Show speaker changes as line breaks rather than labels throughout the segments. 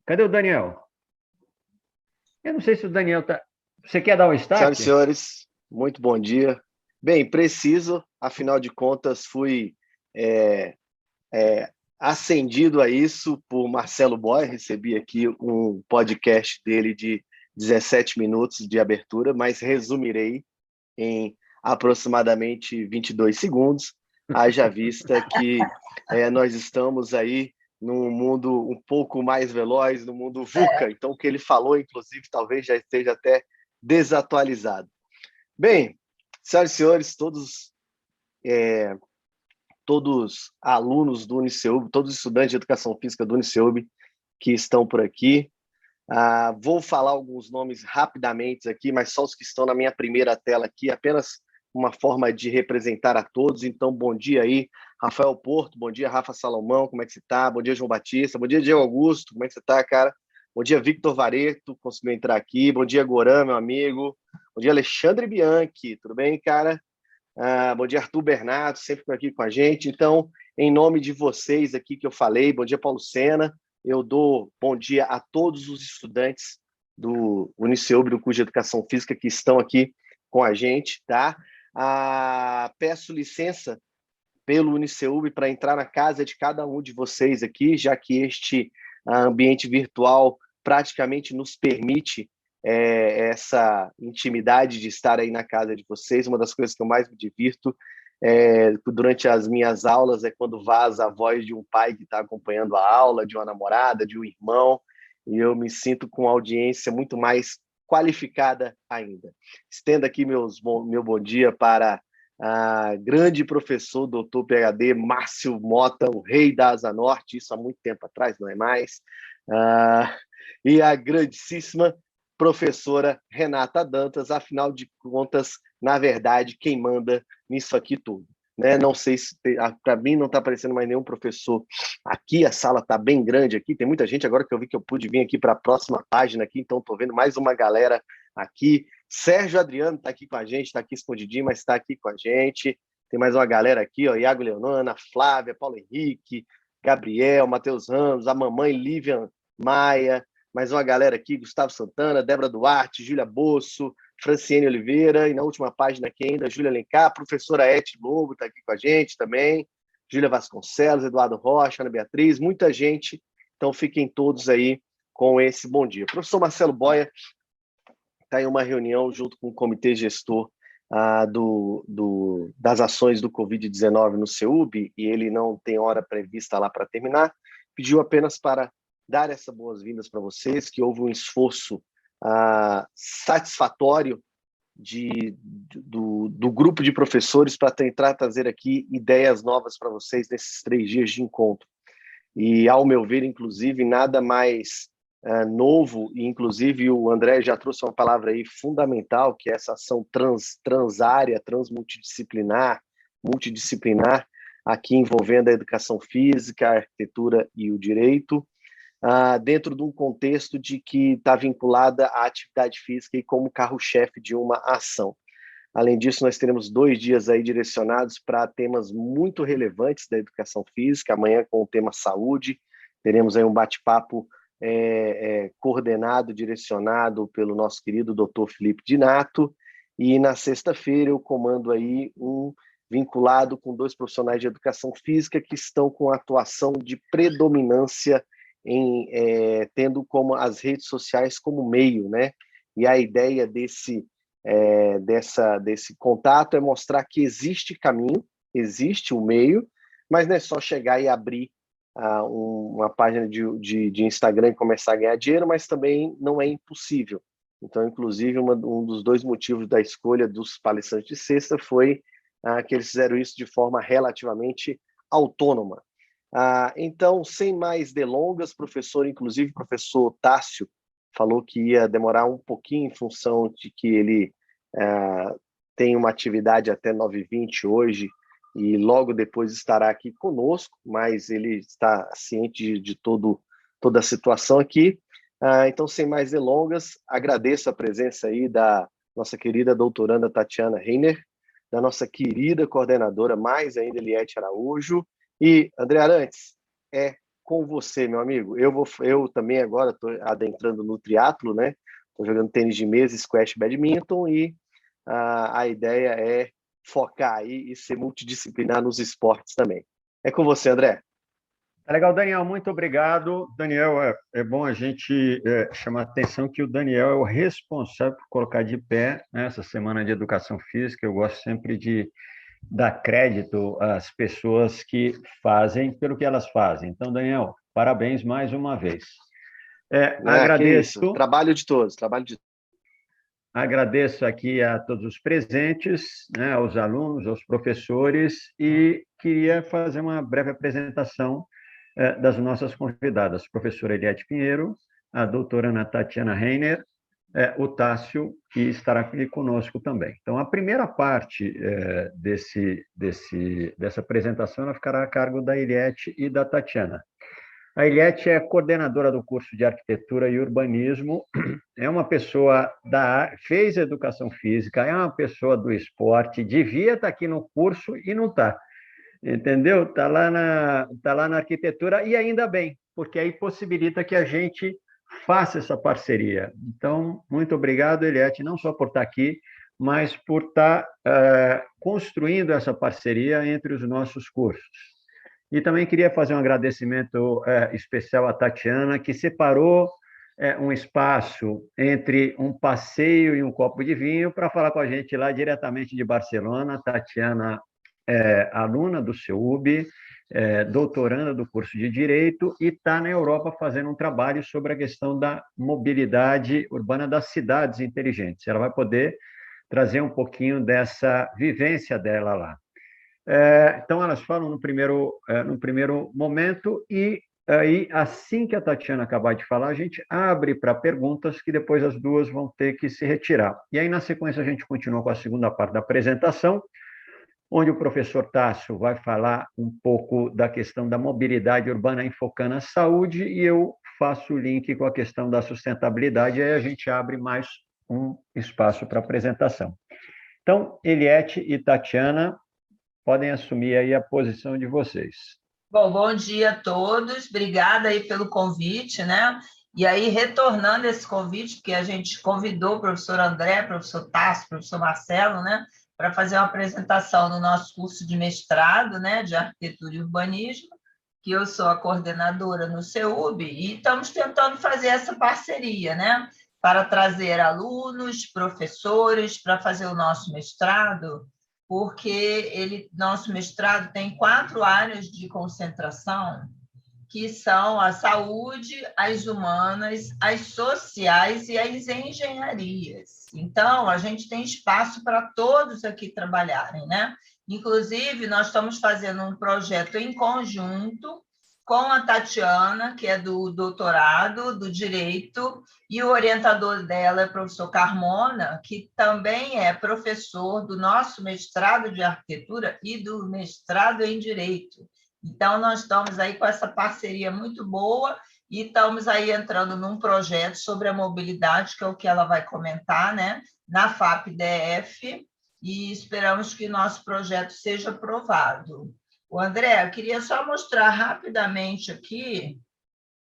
Cadê o Daniel? Eu não sei se o Daniel está... Você quer dar um
Senhoras
start?
e senhores, muito bom dia. Bem, preciso, afinal de contas, fui é, ascendido a isso por Marcelo Boy. Recebi aqui um podcast dele de 17 minutos de abertura, mas resumirei em aproximadamente 22 segundos, haja vista que nós estamos aí num mundo um pouco mais veloz, no mundo VUCA. Então, o que ele falou, inclusive, talvez já esteja até desatualizado. Bem, senhoras e senhores, todos alunos do Uniceub, todos estudantes de Educação Física do Uniceub que estão por aqui, vou falar alguns nomes rapidamente aqui, mas só os que estão na minha primeira tela aqui, apenas uma forma de representar a todos. Então, bom dia aí, Rafael Porto, bom dia, Rafa Salomão, como é que você está? Bom dia, João Batista, bom dia, Diego Augusto, como é que você está, cara? Bom dia, Victor Vareto, conseguiu entrar aqui. Bom dia, Goran, meu amigo. Bom dia, Alexandre Bianchi, tudo bem, cara? Bom dia, Arthur Bernardo, sempre por aqui com a gente. Então, em nome de vocês aqui que eu falei, bom dia, Paulo Sena, eu dou bom dia a todos os estudantes do Uniceub, do curso de Educação Física, que estão aqui com a gente, tá? Peço licença pelo Uniceub para entrar na casa de cada um de vocês aqui, já que este ambiente virtual praticamente nos permite essa intimidade de estar aí na casa de vocês. Uma das coisas que eu mais me divirto durante as minhas aulas é quando vaza a voz de um pai que está acompanhando a aula, de uma namorada, de um irmão, e eu me sinto com uma audiência muito mais qualificada ainda. Estendo aqui meu bom dia para grande professor, doutor PhD, Márcio Mota, o rei da Asa Norte, isso há muito tempo atrás, não é mais, e a grandíssima professora Renata Dantas, afinal de contas, na verdade, quem manda nisso aqui tudo. Né? Não sei se, para mim, não está aparecendo mais nenhum professor aqui, a sala está bem grande aqui, tem muita gente, agora que eu vi que eu pude vir aqui para a próxima página aqui, então estou vendo mais uma galera aqui. Sérgio Adriano está aqui com a gente, está aqui escondidinho, mas está aqui com a gente. Tem mais uma galera aqui, ó, Iago Leonana, Flávia, Paulo Henrique, Gabriel, Matheus Ramos, a mamãe Lívia Maia, mais uma galera aqui, Gustavo Santana, Débora Duarte, Júlia Bosso, Franciene Oliveira, e na última página aqui ainda, Júlia Alencar, professora Eti Lobo está aqui com a gente também, Júlia Vasconcelos, Eduardo Rocha, Ana Beatriz, muita gente, então fiquem todos aí com esse bom dia. Professor Marcelo Boia está em uma reunião junto com o comitê gestor das ações do Covid-19 no CEUB, e ele não tem hora prevista lá para terminar, pediu apenas para dar essas boas-vindas para vocês, que houve um esforço satisfatório do grupo de professores para tentar trazer aqui ideias novas para vocês nesses 3 dias de encontro. E, ao meu ver, inclusive, nada mais novo, e inclusive o André já trouxe uma palavra aí fundamental, que é essa ação transárea, multidisciplinar, aqui envolvendo a educação física, a arquitetura e o direito, dentro de um contexto de que está vinculada à atividade física e como carro-chefe de uma ação. Além disso, nós teremos 2 dias aí direcionados para temas muito relevantes da educação física. Amanhã, com o tema saúde, teremos aí um bate-papo coordenado, direcionado pelo nosso querido Dr. Felipe Dinato, e na sexta-feira eu comando aí vinculado com 2 profissionais de educação física que estão com atuação de predominância tendo como as redes sociais como meio, né? E a ideia desse contato é mostrar que existe caminho, existe o meio, mas não é só chegar e abrir uma página de Instagram e começar a ganhar dinheiro, mas também não é impossível. Então, inclusive, um dos 2 motivos da escolha dos palestrantes de sexta foi que eles fizeram isso de forma relativamente autônoma. Então, sem mais delongas, inclusive o professor Tássio falou que ia demorar um pouquinho em função de que ele tem uma atividade até 9h20 hoje, e logo depois estará aqui conosco, mas ele está ciente de toda a situação aqui. Então, sem mais delongas, agradeço a presença aí da nossa querida doutoranda Tatiana Reiner, da nossa querida coordenadora, mais ainda, Eliette Araújo, e, André Arantes, é com você, meu amigo. Eu também agora estou adentrando no triatlo, né? Estou jogando tênis de mesa, squash, badminton e a ideia é focar aí e ser multidisciplinar nos esportes também. É com você, André.
Tá legal, Daniel, muito obrigado. Daniel, é bom a gente chamar a atenção que o Daniel é o responsável por colocar de pé, né, essa semana de educação física. Eu gosto sempre de dar crédito às pessoas que fazem pelo que elas fazem. Então, Daniel, parabéns mais uma vez.
Que isso.
Agradeço.
Trabalho de todos,
Agradeço aqui a todos os presentes, né, aos alunos, aos professores, e queria fazer uma breve apresentação das nossas convidadas, a professora Eliette Pinheiro, a doutora Ana Tatiana Reiner, o Tássio, que estará aqui conosco também. Então, a primeira parte dessa apresentação ela ficará a cargo da Eliette e da Tatiana. A Eliette é coordenadora do curso de Arquitetura e Urbanismo, é uma pessoa fez educação física, é uma pessoa do esporte, devia estar aqui no curso e não está, entendeu? Está lá na arquitetura e ainda bem, porque aí possibilita que a gente faça essa parceria. Então, muito obrigado, Eliette, não só por estar aqui, mas por estar construindo essa parceria entre os nossos cursos. E também queria fazer um agradecimento especial à Tatiana, que separou um espaço entre um passeio e um copo de vinho para falar com a gente lá diretamente de Barcelona. Tatiana é aluna do CEUB, doutoranda do curso de Direito e está na Europa fazendo um trabalho sobre a questão da mobilidade urbana das cidades inteligentes. Ela vai poder trazer um pouquinho dessa vivência dela lá. Então, elas falam no primeiro momento e aí, assim que a Tatiana acabar de falar, a gente abre para perguntas que depois as duas vão ter que se retirar. E aí, na sequência, a gente continua com a segunda parte da apresentação, onde o professor Tássio vai falar um pouco da questão da mobilidade urbana enfocando a saúde e eu faço o link com a questão da sustentabilidade, e aí a gente abre mais um espaço para apresentação. Então, Eliette e Tatiana, podem assumir aí a posição de vocês.
Bom dia a todos, obrigada aí pelo convite, né? E aí, retornando esse convite, porque a gente convidou o professor André, professor Tássio, professor Marcelo, né, para fazer uma apresentação no nosso curso de mestrado, né, de Arquitetura e Urbanismo, que eu sou a coordenadora no CEUB, e estamos tentando fazer essa parceria, né, para trazer alunos, professores, para fazer o nosso mestrado, porque nosso mestrado tem 4 áreas de concentração, que são a saúde, as humanas, as sociais e as engenharias. Então, a gente tem espaço para todos aqui trabalharem, né? Inclusive, nós estamos fazendo um projeto em conjunto com a Tatiana, que é do doutorado, do Direito, e o orientador dela é o professor Carmona, que também é professor do nosso mestrado de Arquitetura e do mestrado em Direito. Então, nós estamos aí com essa parceria muito boa e estamos aí entrando num projeto sobre a mobilidade, que é o que ela vai comentar, né, na FAP-DF, e esperamos que nosso projeto seja aprovado. O André, eu queria só mostrar rapidamente aqui,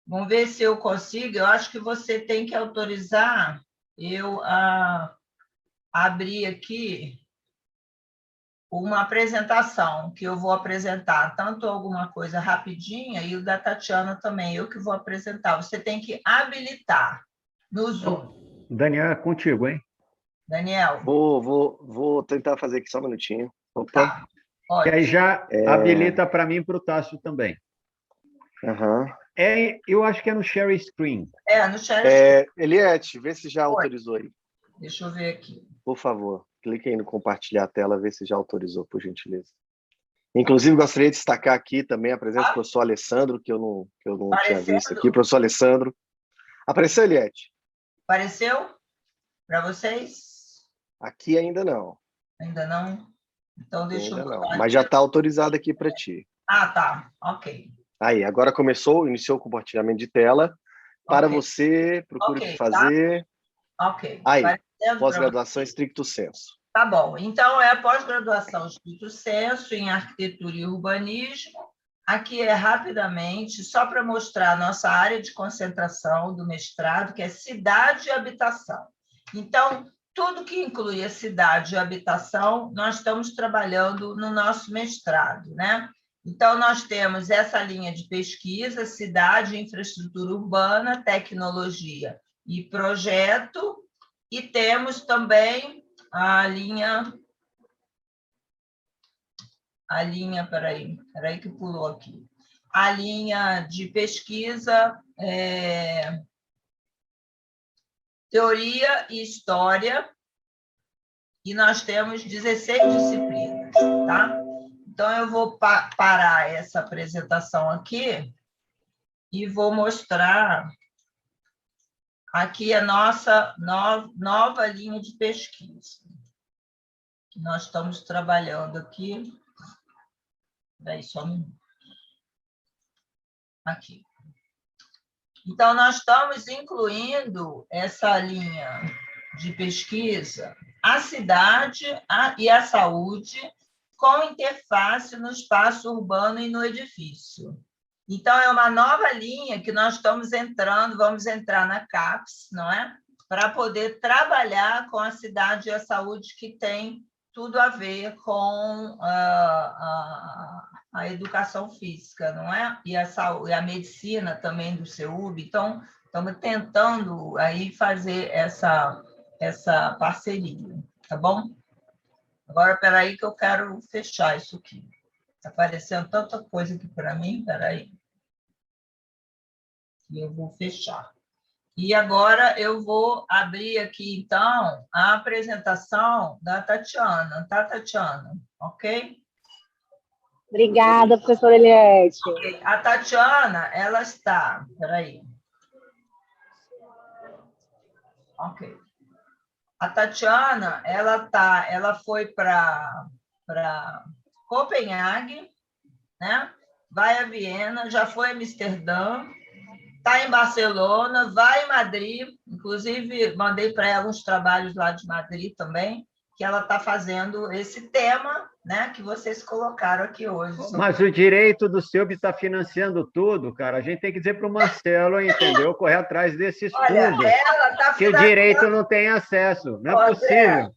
vamos ver se eu consigo, eu acho que você tem que autorizar eu a abrir aqui uma apresentação, que eu vou apresentar tanto alguma coisa rapidinha e o da Tatiana também, eu que vou apresentar. Você tem que habilitar no Zoom.
Daniel, é contigo, hein?
Daniel.
Vou tentar fazer aqui só um minutinho. Opa.
Tá.
E aí já habilita para mim e para o Tássio também.
Uhum.
Eu acho que é no share screen.
No share screen.
Eliette, vê se já autorizou aí.
Deixa eu ver aqui.
Por favor, clique aí no compartilhar a tela, vê se já autorizou, por gentileza. Inclusive, gostaria de destacar aqui também a presença do professor Alessandro, que eu não tinha visto aqui. Professor Alessandro. Apareceu, Eliette?
Apareceu para vocês?
Aqui ainda não.
Ainda não? Então, deixa eu...
Não, mas já está autorizado aqui para ti.
Ah, tá. Ok.
Aí, agora iniciou o compartilhamento de tela. Para você, procure fazer.
Tá? Ok.
Aí, pós-graduação estricto sensu.
Tá bom. Então, é a pós-graduação estricto sensu em arquitetura e urbanismo, Aqui é rapidamente, só para mostrar a nossa área de concentração do mestrado, que é cidade e habitação. Então, tudo que inclui a cidade e a habitação, nós estamos trabalhando no nosso mestrado, né? Então, nós temos essa linha de pesquisa, cidade, infraestrutura urbana, tecnologia e projeto, e temos também a linha, peraí que pulou aqui, a linha de pesquisa, teoria e história, e nós temos 16 disciplinas, tá? Então, eu vou parar essa apresentação aqui e vou mostrar aqui a nossa nova linha de pesquisa, que nós estamos trabalhando aqui. Daí só um minuto. Aqui. Então, nós estamos incluindo essa linha de pesquisa, a cidade e a saúde, com interface no espaço urbano e no edifício. Então, é uma nova linha que nós estamos entrando, vamos entrar na CAPES, não é? Para poder trabalhar com a cidade e a saúde, que tem tudo a ver com a educação física, não é? E a saúde, a medicina também do CEUB. Então, estamos tentando aí fazer essa parceria, tá bom? Agora, espera aí que eu quero fechar isso aqui. Está aparecendo tanta coisa aqui para mim, espera aí. E eu vou fechar. E agora eu vou abrir aqui, então, a apresentação da Tatiana. Tá, Tatiana? Ok?
Obrigada, professora Eliette.
Okay. A Tatiana, ela está... Espera. Ok. A Tatiana, ela foi para Copenhague, né? Vai a Viena, já foi a Amsterdã, está em Barcelona, vai em Madrid, inclusive mandei para ela uns trabalhos lá de Madrid também, que ela está fazendo esse tema, né, que vocês colocaram aqui hoje.
Mas o direito do CEUB está financiando tudo, cara. A gente tem que dizer para o Marcelo, entendeu? Correr atrás desse estudo.
Olha, ela está
que o direito não tem acesso. Não é possível.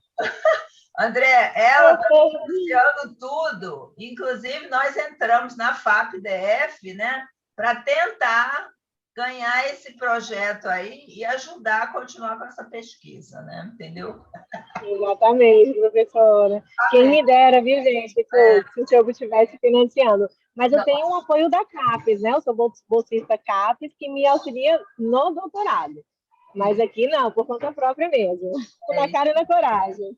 André, ela está financiando tudo. Inclusive, nós entramos na FAP-DF, né, para tentar ganhar esse projeto aí e ajudar a continuar com essa pesquisa, né? Entendeu?
Exatamente, professora. Quem me dera, viu, gente, se o CEUB estivesse financiando. Mas eu tenho o apoio da CAPES, né? Eu sou bolsista CAPES, que me auxilia no doutorado. Mas aqui não, por conta própria mesmo. Na cara e na coragem.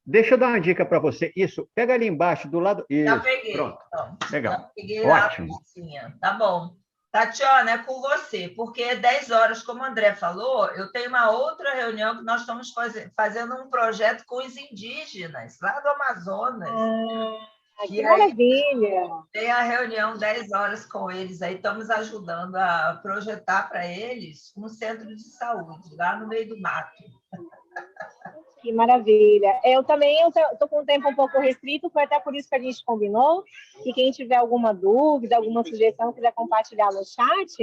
Deixa eu dar uma dica para você. Isso, pega ali embaixo, do lado... Isso,
já peguei.
Pronto. Legal.
Já peguei.
Ótimo.
Tá bom. Tatiana, é com você, porque 10 horas, como o André falou, eu tenho uma outra reunião que nós estamos fazendo um projeto com os indígenas, lá do Amazonas.
Que maravilha!
Tem a reunião 10 horas com eles, aí estamos ajudando a projetar para eles um centro de saúde, lá no meio do mato.
Que maravilha. Eu também estou com o tempo um pouco restrito, foi até por isso que a gente combinou, que quem tiver alguma dúvida, alguma sugestão, quiser compartilhar no chat,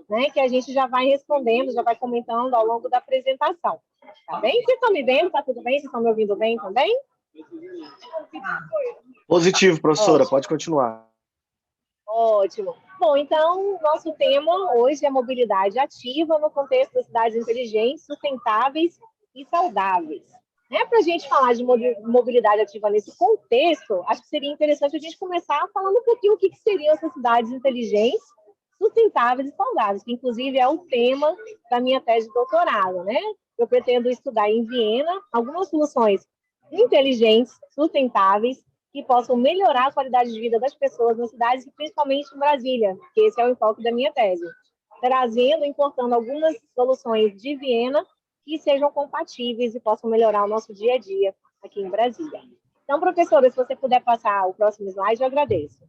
né, que a gente já vai respondendo, já vai comentando ao longo da apresentação. Tá bem? Vocês estão me vendo? Tá tudo bem? Vocês estão me ouvindo bem também?
Positivo, professora. Ótimo. Pode continuar.
Ótimo. Bom, então, nosso tema hoje é mobilidade ativa no contexto das cidades inteligentes, sustentáveis e saudáveis. Para a gente falar de mobilidade ativa nesse contexto, acho que seria interessante a gente começar falando um pouquinho o que seriam essas cidades inteligentes, sustentáveis e saudáveis, que inclusive é o tema da minha tese de doutorado, né? Eu pretendo estudar em Viena algumas soluções inteligentes, sustentáveis, que possam melhorar a qualidade de vida das pessoas nas cidades, e principalmente em Brasília, que esse é o enfoque da minha tese, trazendo, importando algumas soluções de Viena que sejam compatíveis e possam melhorar o nosso dia a dia aqui em Brasília. Então, professora, se você puder passar o próximo slide, eu agradeço.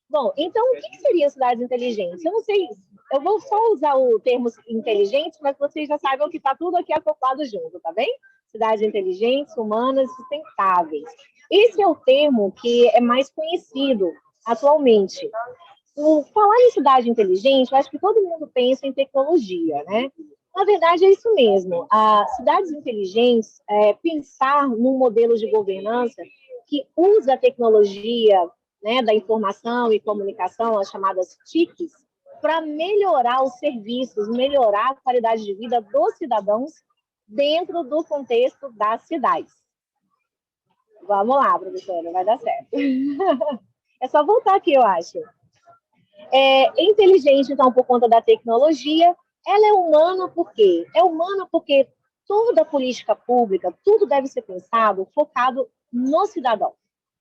Bom, então, o que seriam cidades inteligentes? Eu não sei, eu vou só usar o termo inteligente, mas vocês já saibam que está tudo aqui acoplado junto, tá bem? Cidades inteligentes, humanas, sustentáveis. Esse é o termo que é mais conhecido atualmente. Falar em cidade inteligente, eu acho que todo mundo pensa em tecnologia, né? Na verdade, é isso mesmo. As cidades inteligentes, pensar num modelo de governança que usa a tecnologia, né, da informação e comunicação, as chamadas TICs, para melhorar os serviços, melhorar a qualidade de vida dos cidadãos dentro do contexto das cidades. Vamos lá, professora, vai dar certo. É só voltar aqui, eu acho. É inteligente, então, por conta da tecnologia. Ela é humana por quê? É humana porque toda política pública, tudo deve ser pensado, focado no cidadão,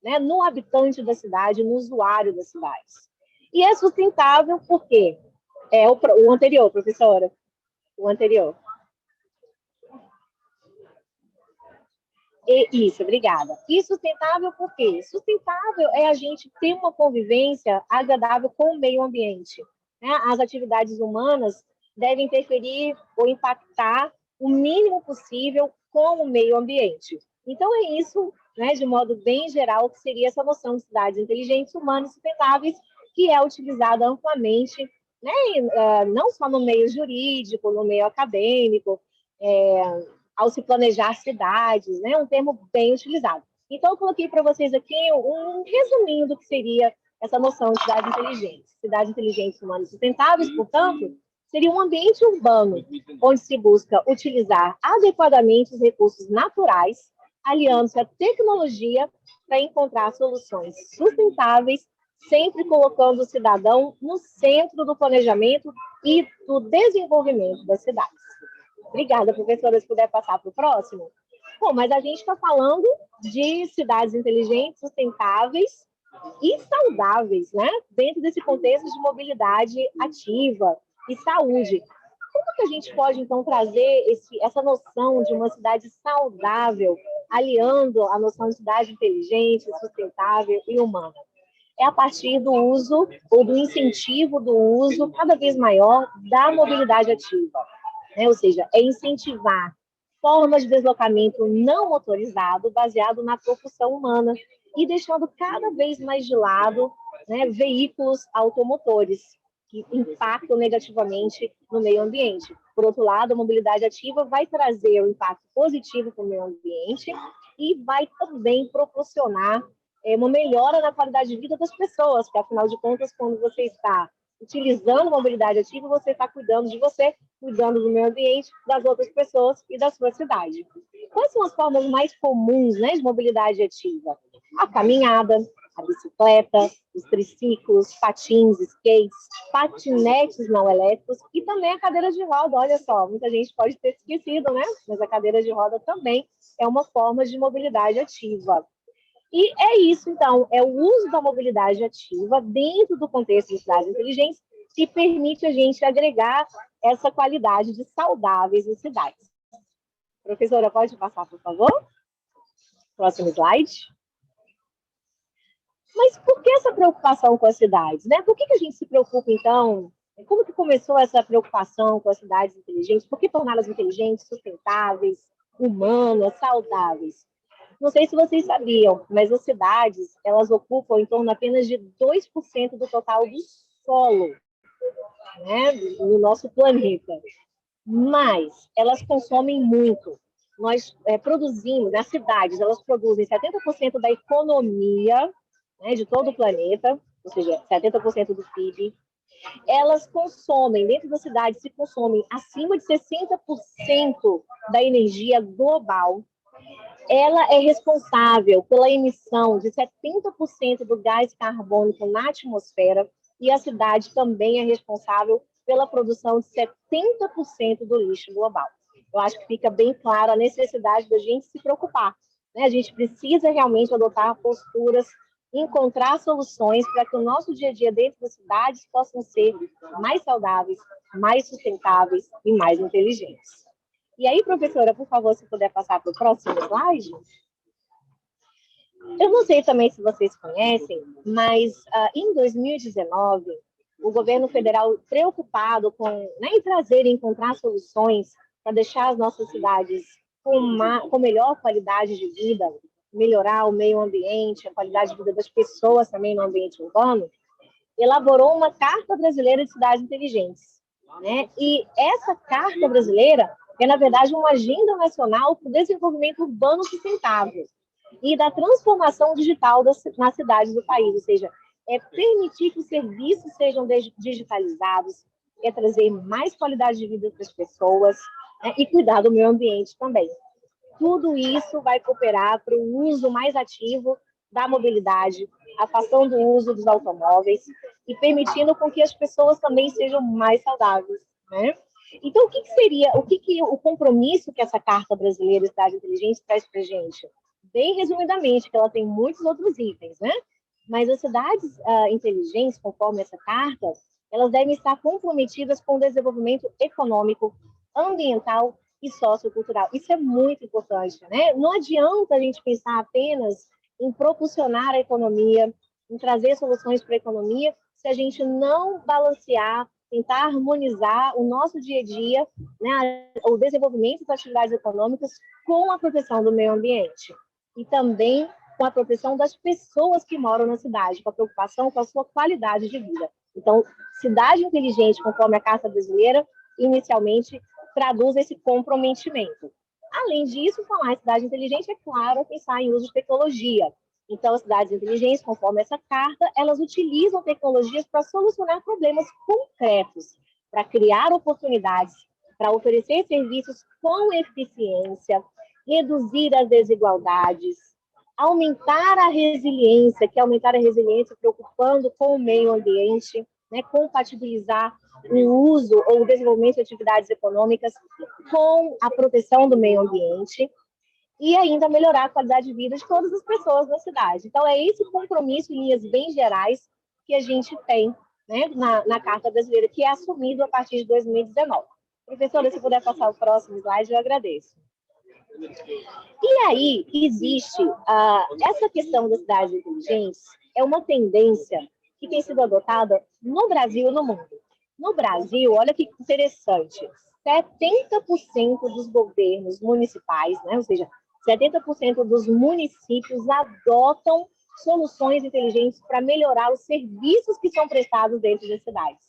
né? No habitante da cidade, no usuário das cidades. E é sustentável por quê? O anterior, professora. O anterior. Isso, obrigada. E sustentável por quê? Sustentável é a gente ter uma convivência agradável com o meio ambiente, né? As atividades humanas devem interferir ou impactar o mínimo possível com o meio ambiente. Então, é isso, né, de modo bem geral, que seria essa noção de cidades inteligentes, humanas e sustentáveis, que é utilizada amplamente, né, não só no meio jurídico, no meio acadêmico, ao se planejar cidades, né? Um termo bem utilizado. Então, eu coloquei para vocês aqui um resuminho do que seria essa noção de cidades inteligentes. Cidades inteligentes, humanas e sustentáveis, portanto, seria um ambiente urbano onde se busca utilizar adequadamente os recursos naturais, aliando-se à tecnologia para encontrar soluções sustentáveis, sempre colocando o cidadão no centro do planejamento e do desenvolvimento das cidades. Obrigada, professora, se puder passar para o próximo. Bom, mas a gente está falando de cidades inteligentes, sustentáveis e saudáveis, né? Dentro desse contexto de mobilidade ativa e saúde. Como que a gente pode, então, trazer essa noção de uma cidade saudável, aliando a noção de cidade inteligente, sustentável e humana? É a partir do uso ou do incentivo do uso cada vez maior da mobilidade ativa. Né? Ou seja, é incentivar formas de deslocamento não motorizado baseado na propulsão humana e deixando cada vez mais de lado, né, veículos automotores que impactam negativamente no meio ambiente. Por outro lado, a mobilidade ativa vai trazer um impacto positivo para o meio ambiente e vai também proporcionar uma melhora na qualidade de vida das pessoas, porque, afinal de contas, quando você está utilizando mobilidade ativa, você está cuidando de você, cuidando do meio ambiente, das outras pessoas e da sua cidade. Quais são as formas mais comuns, né, de mobilidade ativa? A caminhada, a bicicleta, os triciclos, patins, skates, patinetes não elétricos e também a cadeira de roda. Olha só, muita gente pode ter esquecido, né? Mas a cadeira de roda também é uma forma de mobilidade ativa. E é isso, então, é o uso da mobilidade ativa dentro do contexto de cidades inteligentes que permite a gente agregar essa qualidade de saudáveis em cidades. Professora, pode passar, por favor? Próximo slide. Mas por que essa preocupação com as cidades, né? Por que a gente se preocupa, então? Como que começou essa preocupação com as cidades inteligentes? Por que torná-las inteligentes, sustentáveis, humanas, saudáveis? Não sei se vocês sabiam, mas as cidades, elas ocupam em torno apenas de 2% do total do solo, né, no nosso planeta. Mas elas consomem muito. Nós produzimos, as cidades, elas produzem 70% da economia, né, de todo o planeta, ou seja, 70% do PIB. Elas consomem, dentro da cidade, se consomem acima de 60% da energia global. Ela é responsável pela emissão de 70% do gás carbônico na atmosfera e a cidade também é responsável pela produção de 70% do lixo global. Eu acho que fica bem clara a necessidade da gente se preocupar, né? A gente precisa realmente adotar posturas, encontrar soluções para que o nosso dia a dia dentro das cidades possam ser mais saudáveis, mais sustentáveis e mais inteligentes. E aí, professora, por favor, se puder passar para o próximo slide. Eu não sei também se vocês conhecem, mas em 2019, o governo federal, preocupado em trazer e encontrar soluções para deixar as nossas cidades com melhor qualidade de vida, melhorar o meio ambiente, a qualidade de vida das pessoas também no ambiente urbano, elaborou uma Carta Brasileira de Cidades Inteligentes, né? E essa Carta Brasileira é, na verdade, uma agenda nacional para o desenvolvimento urbano sustentável e da transformação digital nas cidades do país, ou seja, é permitir que os serviços sejam digitalizados, é trazer mais qualidade de vida para as pessoas, né, e cuidar do meio ambiente também. Tudo isso vai cooperar para o uso mais ativo da mobilidade, afastando o uso dos automóveis e permitindo com que as pessoas também sejam mais saudáveis, né? Então, o compromisso que essa Carta Brasileira de Cidade Inteligente traz para a gente? Bem resumidamente, que ela tem muitos outros itens, né? Mas as cidades inteligentes, conforme essa carta, elas devem estar comprometidas com o desenvolvimento econômico, ambiental e sociocultural. Isso é muito importante, né? Não adianta a gente pensar apenas em propulsionar a economia, em trazer soluções para a economia, se a gente não balancear, tentar harmonizar o nosso dia a dia, né, o desenvolvimento das atividades econômicas com a proteção do meio ambiente e também com a proteção das pessoas que moram na cidade, com a preocupação com a sua qualidade de vida. Então, cidade inteligente, conforme a Carta Brasileira, inicialmente traduz esse comprometimento. Além disso, falar em cidade inteligente, é claro, pensar em uso de tecnologia. Então, as cidades inteligentes, conforme essa carta, elas utilizam tecnologias para solucionar problemas concretos, para criar oportunidades, para oferecer serviços com eficiência, reduzir as desigualdades, aumentar a resiliência, que é aumentar a resiliência preocupando com o meio ambiente, né, compatibilizar o uso ou o desenvolvimento de atividades econômicas com a proteção do meio ambiente e ainda melhorar a qualidade de vida de todas as pessoas da cidade. Então, é esse compromisso, em linhas bem gerais, que a gente tem, né, na Carta Brasileira, que é assumido a partir de 2019. Professora, se puder passar o próximo slide, eu agradeço. E aí, existe essa questão das cidades inteligentes, é uma tendência que tem sido adotada no Brasil e no mundo. No Brasil, olha que interessante, 70% dos governos municipais, né, ou seja, 70% dos municípios adotam soluções inteligentes para melhorar os serviços que são prestados dentro das cidades.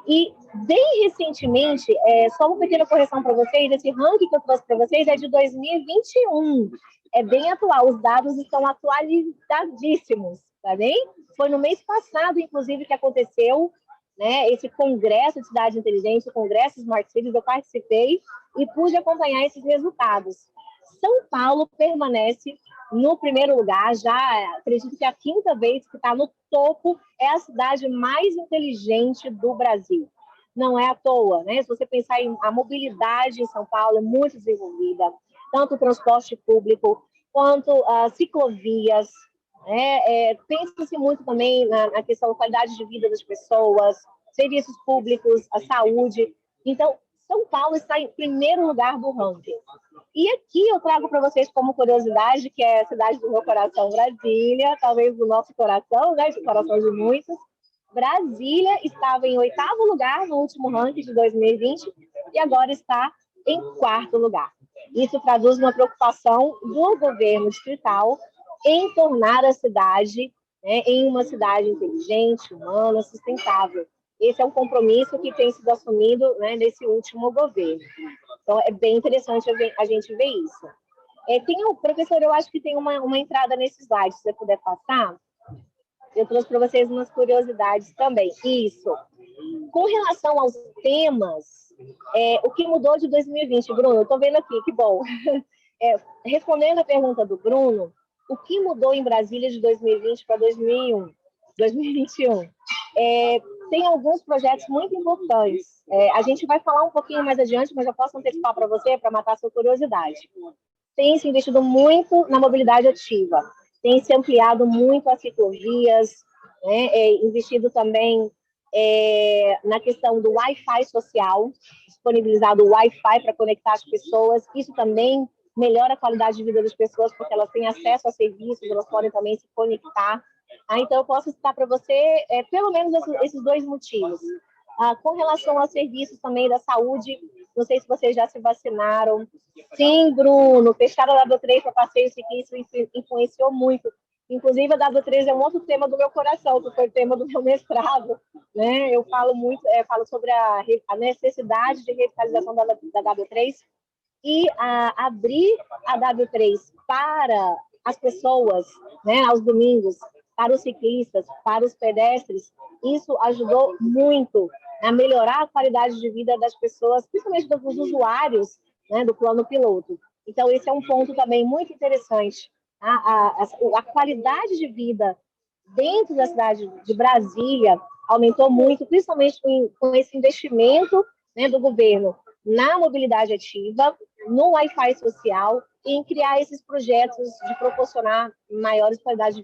E, bem recentemente, só uma pequena correção para vocês, esse ranking que eu trouxe para vocês é de 2021, é bem atual, os dados estão atualizadíssimos, tá bem? Foi no mês passado, inclusive, que aconteceu, né, esse congresso de cidade inteligente, o congresso Smart Cities, eu participei e pude acompanhar esses resultados. São Paulo permanece no primeiro lugar, já acredito que é a 5ª vez que está no topo, é a cidade mais inteligente do Brasil. Não é à toa, né? Se você pensar em a mobilidade em São Paulo é muito desenvolvida, tanto o transporte público quanto as ciclovias, né? Pensa-se muito também na questão da qualidade de vida das pessoas, serviços públicos, a saúde. Então, São Paulo está em primeiro lugar do ranking. E aqui eu trago para vocês como curiosidade, que é a cidade do meu coração, Brasília, talvez do nosso coração, né, do coração de muitos. Brasília estava em 8º lugar no último ranking de 2020 e agora está em 4º lugar. Isso traduz uma preocupação do governo distrital em tornar a cidade, né, em uma cidade inteligente, humana, sustentável. Esse é um compromisso que tem sido assumido, né, nesse último governo. Então, é bem interessante a gente ver isso. Professor, eu acho que tem uma entrada nesse slide, se você puder passar. Eu trouxe para vocês umas curiosidades também. Isso. Com relação aos temas, o que mudou de 2020, Bruno? Eu estou vendo aqui, que bom. Respondendo a pergunta do Bruno, o que mudou em Brasília de 2020 para 2021? Tem alguns projetos muito importantes. A gente vai falar um pouquinho mais adiante, mas já posso antecipar para você, para matar a sua curiosidade. Tem se investido muito na mobilidade ativa, tem se ampliado muito as ciclovias, né? Investido também na questão do Wi-Fi social, disponibilizado o Wi-Fi para conectar as pessoas. Isso também melhora a qualidade de vida das pessoas, porque elas têm acesso a serviços, elas podem também se conectar. Então, eu posso citar para você pelo menos esses dois motivos. Com relação aos serviços também da saúde, não sei se vocês já se vacinaram. Sim, Bruno, fechar a W3 para passeio ciclista influenciou muito. Inclusive, a W3 é um outro tema do meu coração, que foi o tema do meu mestrado, né? Eu falo muito, falo sobre a necessidade de revitalização da W3 e abrir a W3 para as pessoas, né, aos domingos, para os ciclistas, para os pedestres. Isso ajudou muito a melhorar a qualidade de vida das pessoas, principalmente dos usuários, né, do plano piloto. Então, esse é um ponto também muito interessante. A qualidade de vida dentro da cidade de Brasília aumentou muito, principalmente com esse investimento, né, do governo na mobilidade ativa, no Wi-Fi social e em criar esses projetos de proporcionar maior qualidade de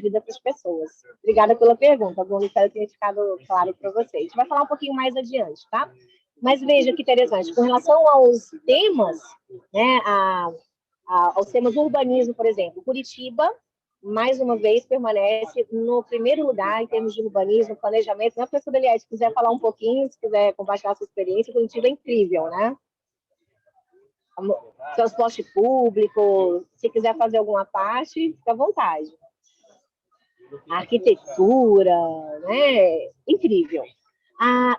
vida para as pessoas. Obrigada pela pergunta, Bruno, espero que tenha ficado claro para vocês. A gente vai falar um pouquinho mais adiante, tá? Mas veja que interessante, com relação aos temas, né, aos temas do urbanismo, por exemplo, Curitiba, mais uma vez, permanece no primeiro lugar em termos de urbanismo, planejamento. Né, professor Eliette, se quiser falar um pouquinho, se quiser compartilhar a sua experiência, Curitiba é incrível, né? Transporte público, se quiser fazer alguma parte, fica à vontade. Arquitetura, né? Incrível.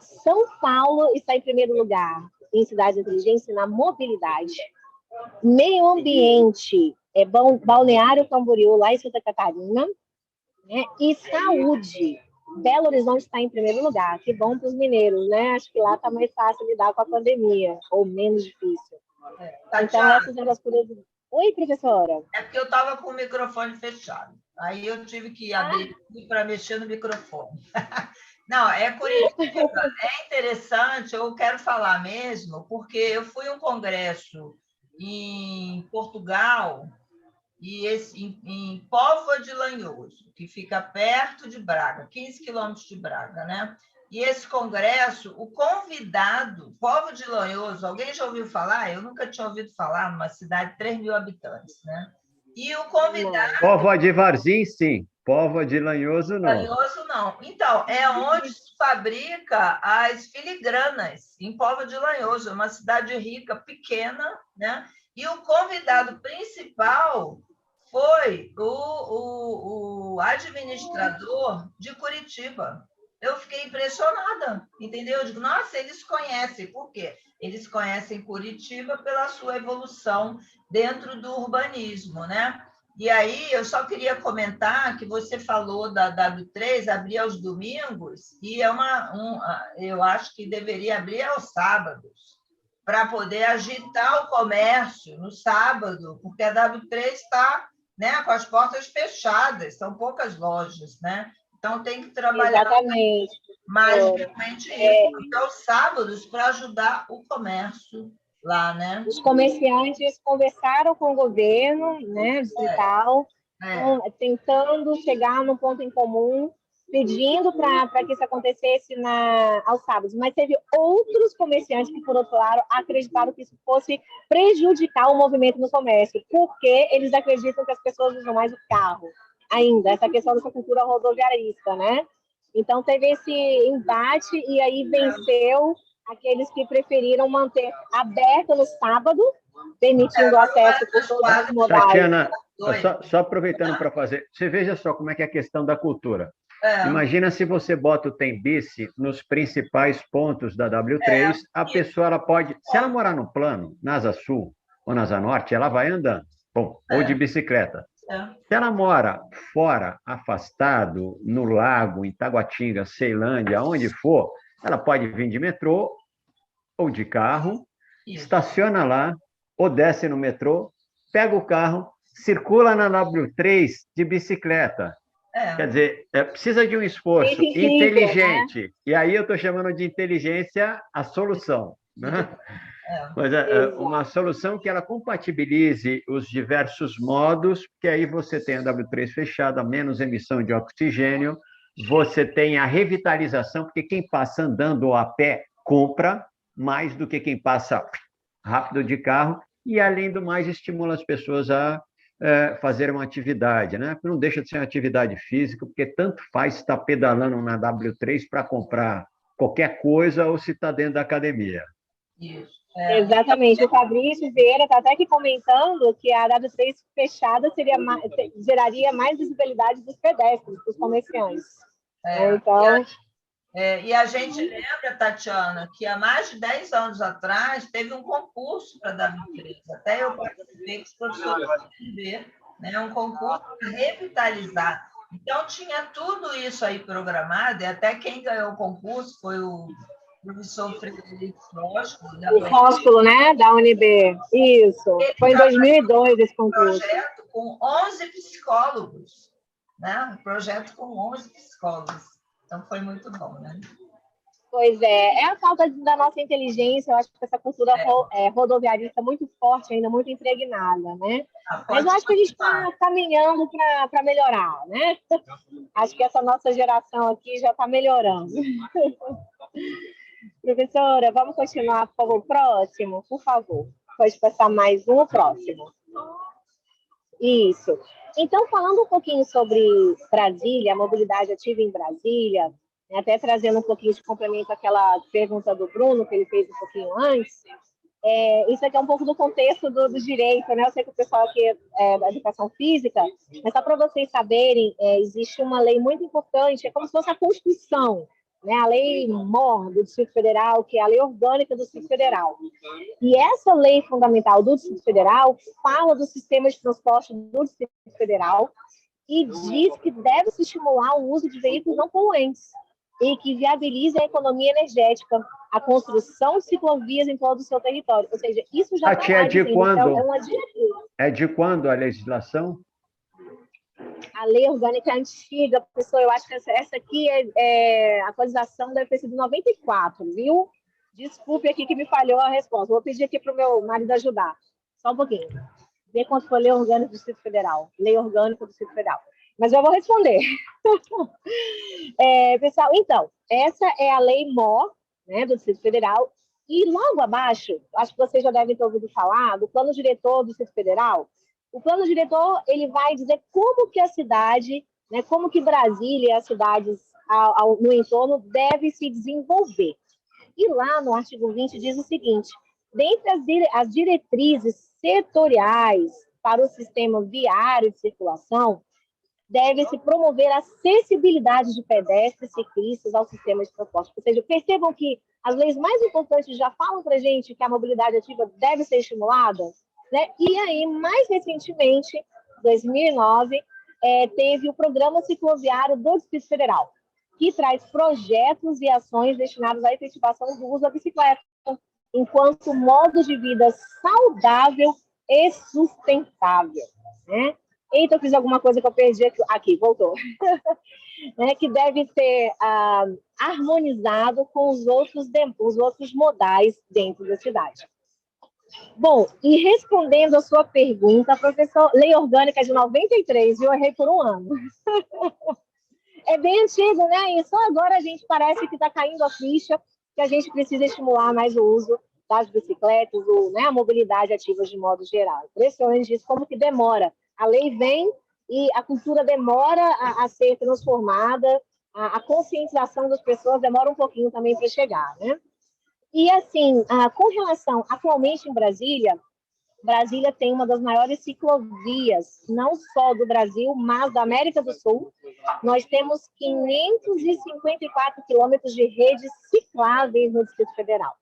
São Paulo está em primeiro lugar em cidades inteligentes na mobilidade. Meio ambiente, Balneário Camboriú, lá em Santa Catarina, né? E saúde, Belo Horizonte está em primeiro lugar. Que bom para os mineiros, né? Acho que lá está mais fácil lidar com a pandemia, ou menos difícil. Então, essas são as curiosidades. Oi, professora.
É porque eu estava com o microfone fechado. Aí eu tive que abrir para mexer no microfone. Não, Curitiba. É interessante, eu quero falar mesmo, porque eu fui a um congresso em Portugal, em Póvoa de Lanhoso, que fica perto de Braga, 15 quilômetros de Braga, né? E esse congresso, o convidado, Póvoa de Lanhoso, alguém já ouviu falar? Eu nunca tinha ouvido falar, numa cidade de 3 mil habitantes, né? E o convidado...
Póvoa de Varzim, sim. Póvoa de Lanhoso, não.
Lanhoso, não. Então, é onde se fabrica as filigranas, em Póvoa de Lanhoso, uma cidade rica, pequena, né? E o convidado principal foi o administrador de Curitiba. Eu fiquei impressionada, entendeu? Eu digo, nossa, eles conhecem. Por quê? Eles conhecem Curitiba pela sua evolução dentro do urbanismo, né? E aí, eu só queria comentar que você falou da W3 abrir aos domingos, e eu acho que deveria abrir aos sábados, para poder agitar o comércio no sábado, porque a W3 está, né, com as portas fechadas, são poucas lojas, né? Então, tem que trabalhar mais realmente isso, até os sábados, para ajudar o comércio lá, né?
Os comerciantes conversaram com o governo, né, distrital, tentando chegar num ponto em comum, pedindo para que isso acontecesse aos sábados. Mas teve outros comerciantes que, por outro lado, acreditaram que isso fosse prejudicar o movimento no comércio, porque eles acreditam que as pessoas usam mais o carro ainda, essa questão dessa cultura rodoviarista, né? Então, teve esse embate e aí venceu aqueles que preferiram manter aberto no sábado, permitindo acesso por todos os modais.
Tatiana, só aproveitando para fazer, você veja só como é que é a questão da cultura. Imagina se você bota o Tembice nos principais pontos da W3, a pessoa ela pode, se ela morar no plano, na Asa Sul ou na Asa Norte, ela vai andando, ou de bicicleta. Se ela mora fora, afastado, no lago, em Taguatinga, Ceilândia, onde for, ela pode vir de metrô ou de carro, estaciona lá, ou desce no metrô, pega o carro, circula na W3 de bicicleta. Quer dizer, precisa de um esforço inteligente. Né? E aí eu estou chamando de inteligência a solução. Né? Mas uma solução que ela compatibilize os diversos modos, porque aí você tem a W3 fechada, menos emissão de oxigênio, você tem a revitalização, porque quem passa andando ou a pé compra mais do que quem passa rápido de carro, e, além do mais, estimula as pessoas a fazer uma atividade, né? Não deixa de ser uma atividade física, porque tanto faz estar pedalando na W3 para comprar qualquer coisa ou se está dentro da academia.
Isso.
Exatamente. O Fabrício Vieira está até aqui comentando que a W3 fechada geraria mais visibilidade dos pedestres, dos comerciantes. Então...
E a gente lembra, Tatiana, que há mais de 10 anos atrás teve um concurso para a W3. Até eu participei com os professores do ver, né? Um concurso para revitalizar. Então, tinha tudo isso aí programado, e até quem ganhou o concurso foi o professor Frederico Fósculo.
O Fósculo, né? Da UNB. Isso. Foi em 2002 esse concurso.
Um projeto com 11 psicólogos. Né? Um projeto com 11 psicólogos. Então, foi muito bom, né?
Pois é. É a falta da nossa inteligência. Eu acho que essa cultura rodoviarista muito forte, ainda muito impregnada, né? Mas eu acho que a gente está caminhando para melhorar, né? Acho que essa nossa geração aqui já está melhorando. Professora, vamos continuar, por favor. Próximo, por favor. Pode passar mais um, próximo. Isso. Então, falando um pouquinho sobre Brasília, a mobilidade ativa em Brasília, até trazendo um pouquinho de complemento àquela pergunta do Bruno, que ele fez um pouquinho antes, isso aqui é um pouco do contexto do direito, né? Eu sei que o pessoal aqui é da educação física, mas só para vocês saberem, existe uma lei muito importante, é como se fosse a Constituição, né? A lei MOR do Distrito Federal, que é a lei orgânica do Distrito Federal. E essa lei fundamental do Distrito Federal fala do sistema de transporte do Distrito Federal e diz que deve se estimular o uso de veículos não poluentes e que viabilize a economia energética, a construção de ciclovias em todo o seu território. Ou seja, isso já
está lá. De quando?
Então, é uma diretriz.
É de quando a legislação?
A lei orgânica é antiga, pessoal. Eu acho que essa aqui a atualização deve ter sido 94, viu? Desculpe aqui que me falhou a resposta. Vou pedir aqui para o meu marido ajudar. Só um pouquinho. Ver quanto foi a lei orgânica do Distrito Federal. Lei orgânica do Distrito Federal. Mas eu vou responder. Pessoal, então, essa é a lei MOR, né, do Distrito Federal. E logo abaixo, acho que vocês já devem ter ouvido falar do plano diretor do Distrito Federal. O plano diretor, ele vai dizer como que a cidade, né, como que Brasília e as cidades no entorno devem se desenvolver. E lá no artigo 20 diz o seguinte: dentre as diretrizes setoriais para o sistema viário de circulação, deve-se promover a acessibilidade de pedestres e ciclistas ao sistema de transporte. Ou seja, percebam que as leis mais importantes já falam para a gente que a mobilidade ativa deve ser estimulada, né? E aí, mais recentemente, em 2009, teve o Programa Cicloviário do Distrito Federal, que traz projetos e ações destinados à efetivação do uso da bicicleta, enquanto modo de vida saudável e sustentável, né? Eita, eu fiz alguma coisa que eu perdi aqui, voltou. Né, que deve ser harmonizado com os outros modais dentro da cidade. Bom, e respondendo a sua pergunta, professor, lei orgânica de 93, eu errei por um ano. É bem antigo, né? E só agora a gente parece que está caindo a ficha que a gente precisa estimular mais o uso das bicicletas, né, a mobilidade ativa de modo geral. Impressionante isso, como que demora. A lei vem e a cultura demora a ser transformada, a conscientização das pessoas demora um pouquinho também para chegar, né? E, assim, com relação, atualmente em Brasília tem uma das maiores ciclovias, não só do Brasil, mas da América do Sul. Nós temos 554 quilômetros de redes cicláveis no Distrito Federal.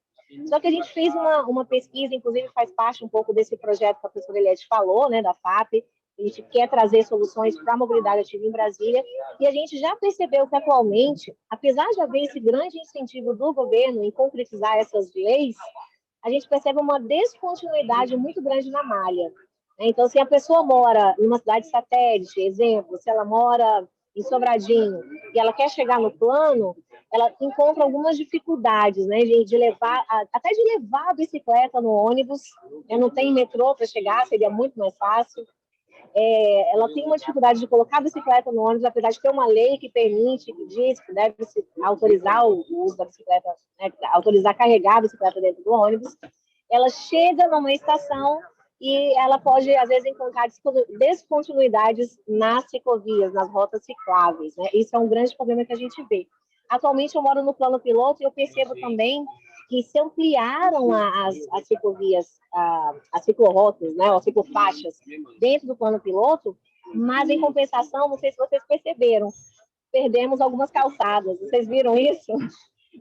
Só que a gente fez uma pesquisa, inclusive faz parte um pouco desse projeto que a professora Eliette falou, né, da FAP. A gente quer trazer soluções para a mobilidade ativa em Brasília, e a gente já percebeu que, atualmente, apesar de haver esse grande incentivo do governo em concretizar essas leis, a gente percebe uma descontinuidade muito grande na malha. Então, se a pessoa mora em uma cidade satélite, exemplo, se ela mora em Sobradinho e ela quer chegar no plano, ela encontra algumas dificuldades, né, de levar a bicicleta no ônibus, não tem metrô para chegar, seria muito mais fácil. Ela tem uma dificuldade de colocar a bicicleta no ônibus, apesar de ter uma lei que permite, que diz que deve se autorizar o uso da bicicleta, né, autorizar carregar a bicicleta dentro do ônibus. Ela chega numa estação e ela pode, às vezes, encontrar descontinuidades nas ciclovias, nas rotas cicláveis, né? Isso é um grande problema que a gente vê. Atualmente, eu moro no plano piloto e eu percebo também que se ampliaram as ciclovias, as ciclorotas, né, as ciclofaixas dentro do plano piloto, mas, em compensação, não sei se vocês perceberam, perdemos algumas calçadas. Vocês viram isso?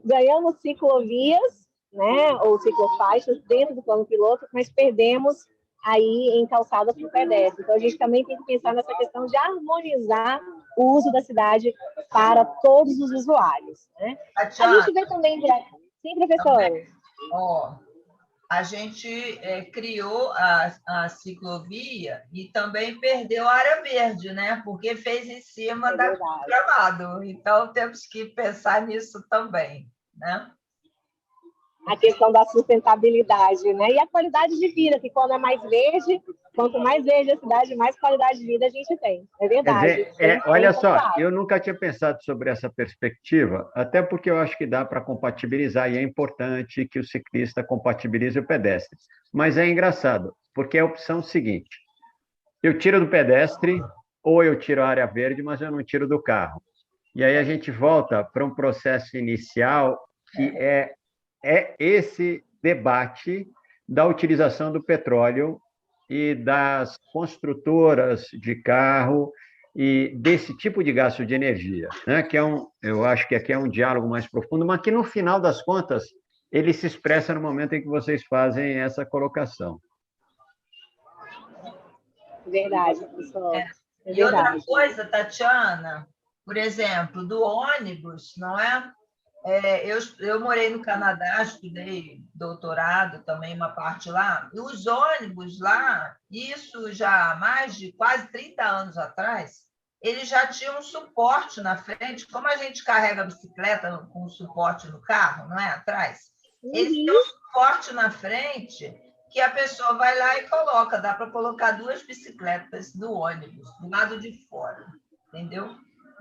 Ganhamos ciclovias, né, ou ciclofaixas dentro do plano piloto, mas perdemos aí em calçada para o pedestre. Então, a gente também tem que pensar nessa questão de harmonizar o uso da cidade para todos os usuários, né? A gente vê também... Sim, professora.
A gente criou a ciclovia e também perdeu a área verde, né? Porque fez em cima da gramado. Então, temos que pensar nisso também, né?
A questão da sustentabilidade, né? E a qualidade de vida, que quando é mais verde, quanto mais verde a cidade, mais qualidade de vida a gente tem. É verdade.
Quer dizer, olha só, eu nunca tinha pensado sobre essa perspectiva, até porque eu acho que dá para compatibilizar, e é importante que o ciclista compatibilize o pedestre. Mas é engraçado, porque é a opção seguinte: eu tiro do pedestre, ou eu tiro a área verde, mas eu não tiro do carro. E aí a gente volta para um processo inicial que é esse debate da utilização do petróleo e das construtoras de carro e desse tipo de gasto de energia, né? Que eu acho que aqui é um diálogo mais profundo, mas que, no final das contas, ele se expressa no momento em que vocês fazem essa colocação.
Verdade, pessoal.
E outra coisa, Tatiana, por exemplo, do ônibus, não é? Eu morei no Canadá, estudei doutorado também, uma parte lá, e os ônibus lá, isso já há mais de quase 30 anos atrás, eles já tinham um suporte na frente, como a gente carrega a bicicleta com suporte no carro, não é? Atrás. Eles têm um suporte na frente que a pessoa vai lá e coloca, dá para colocar 2 bicicletas no ônibus, do lado de fora, entendeu?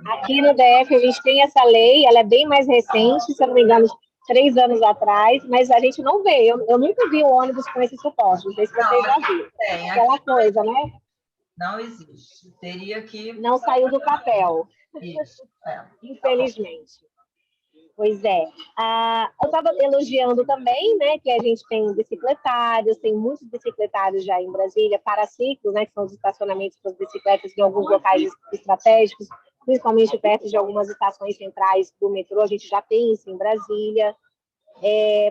Aqui no DF a gente tem essa lei, ela é bem mais recente, se eu não me engano, 3 anos atrás, mas a gente não vê. Eu nunca vi o ônibus com esse suporte, não sei se vocês já viram. Aquela coisa, né?
Não existe. Teria que...
Não saiu do papel.
Isso,
infelizmente. Pois é. Eu estava elogiando também, né, que a gente tem bicicletários, tem muitos bicicletários já em Brasília, paraciclos, né, que são os estacionamentos para as bicicletas em alguns locais estratégicos, principalmente perto de algumas estações centrais do metrô, a gente já tem isso em Brasília.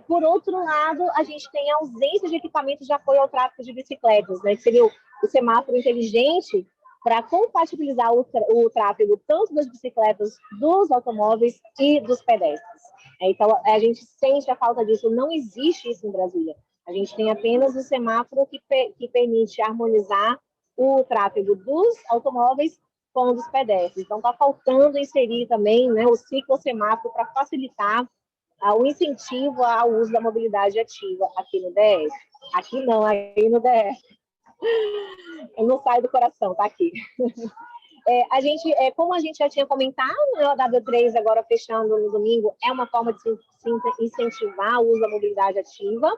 Por outro lado, a gente tem a ausência de equipamentos de apoio ao tráfego de bicicletas, né, que seria o semáforo inteligente para compatibilizar o tráfego tanto das bicicletas, dos automóveis e dos pedestres. Então, a gente sente a falta disso, não existe isso em Brasília. A gente tem apenas o semáforo que permite harmonizar o tráfego dos automóveis com o dos pedestres. Então, está faltando inserir também, né, o ciclosemáforo para facilitar o incentivo ao uso da mobilidade ativa aqui no DF. Aqui não, aí no DF. Eu não saio do coração, tá aqui. Como a gente já tinha comentado, né, a W3 agora fechando no domingo é uma forma de se incentivar o uso da mobilidade ativa.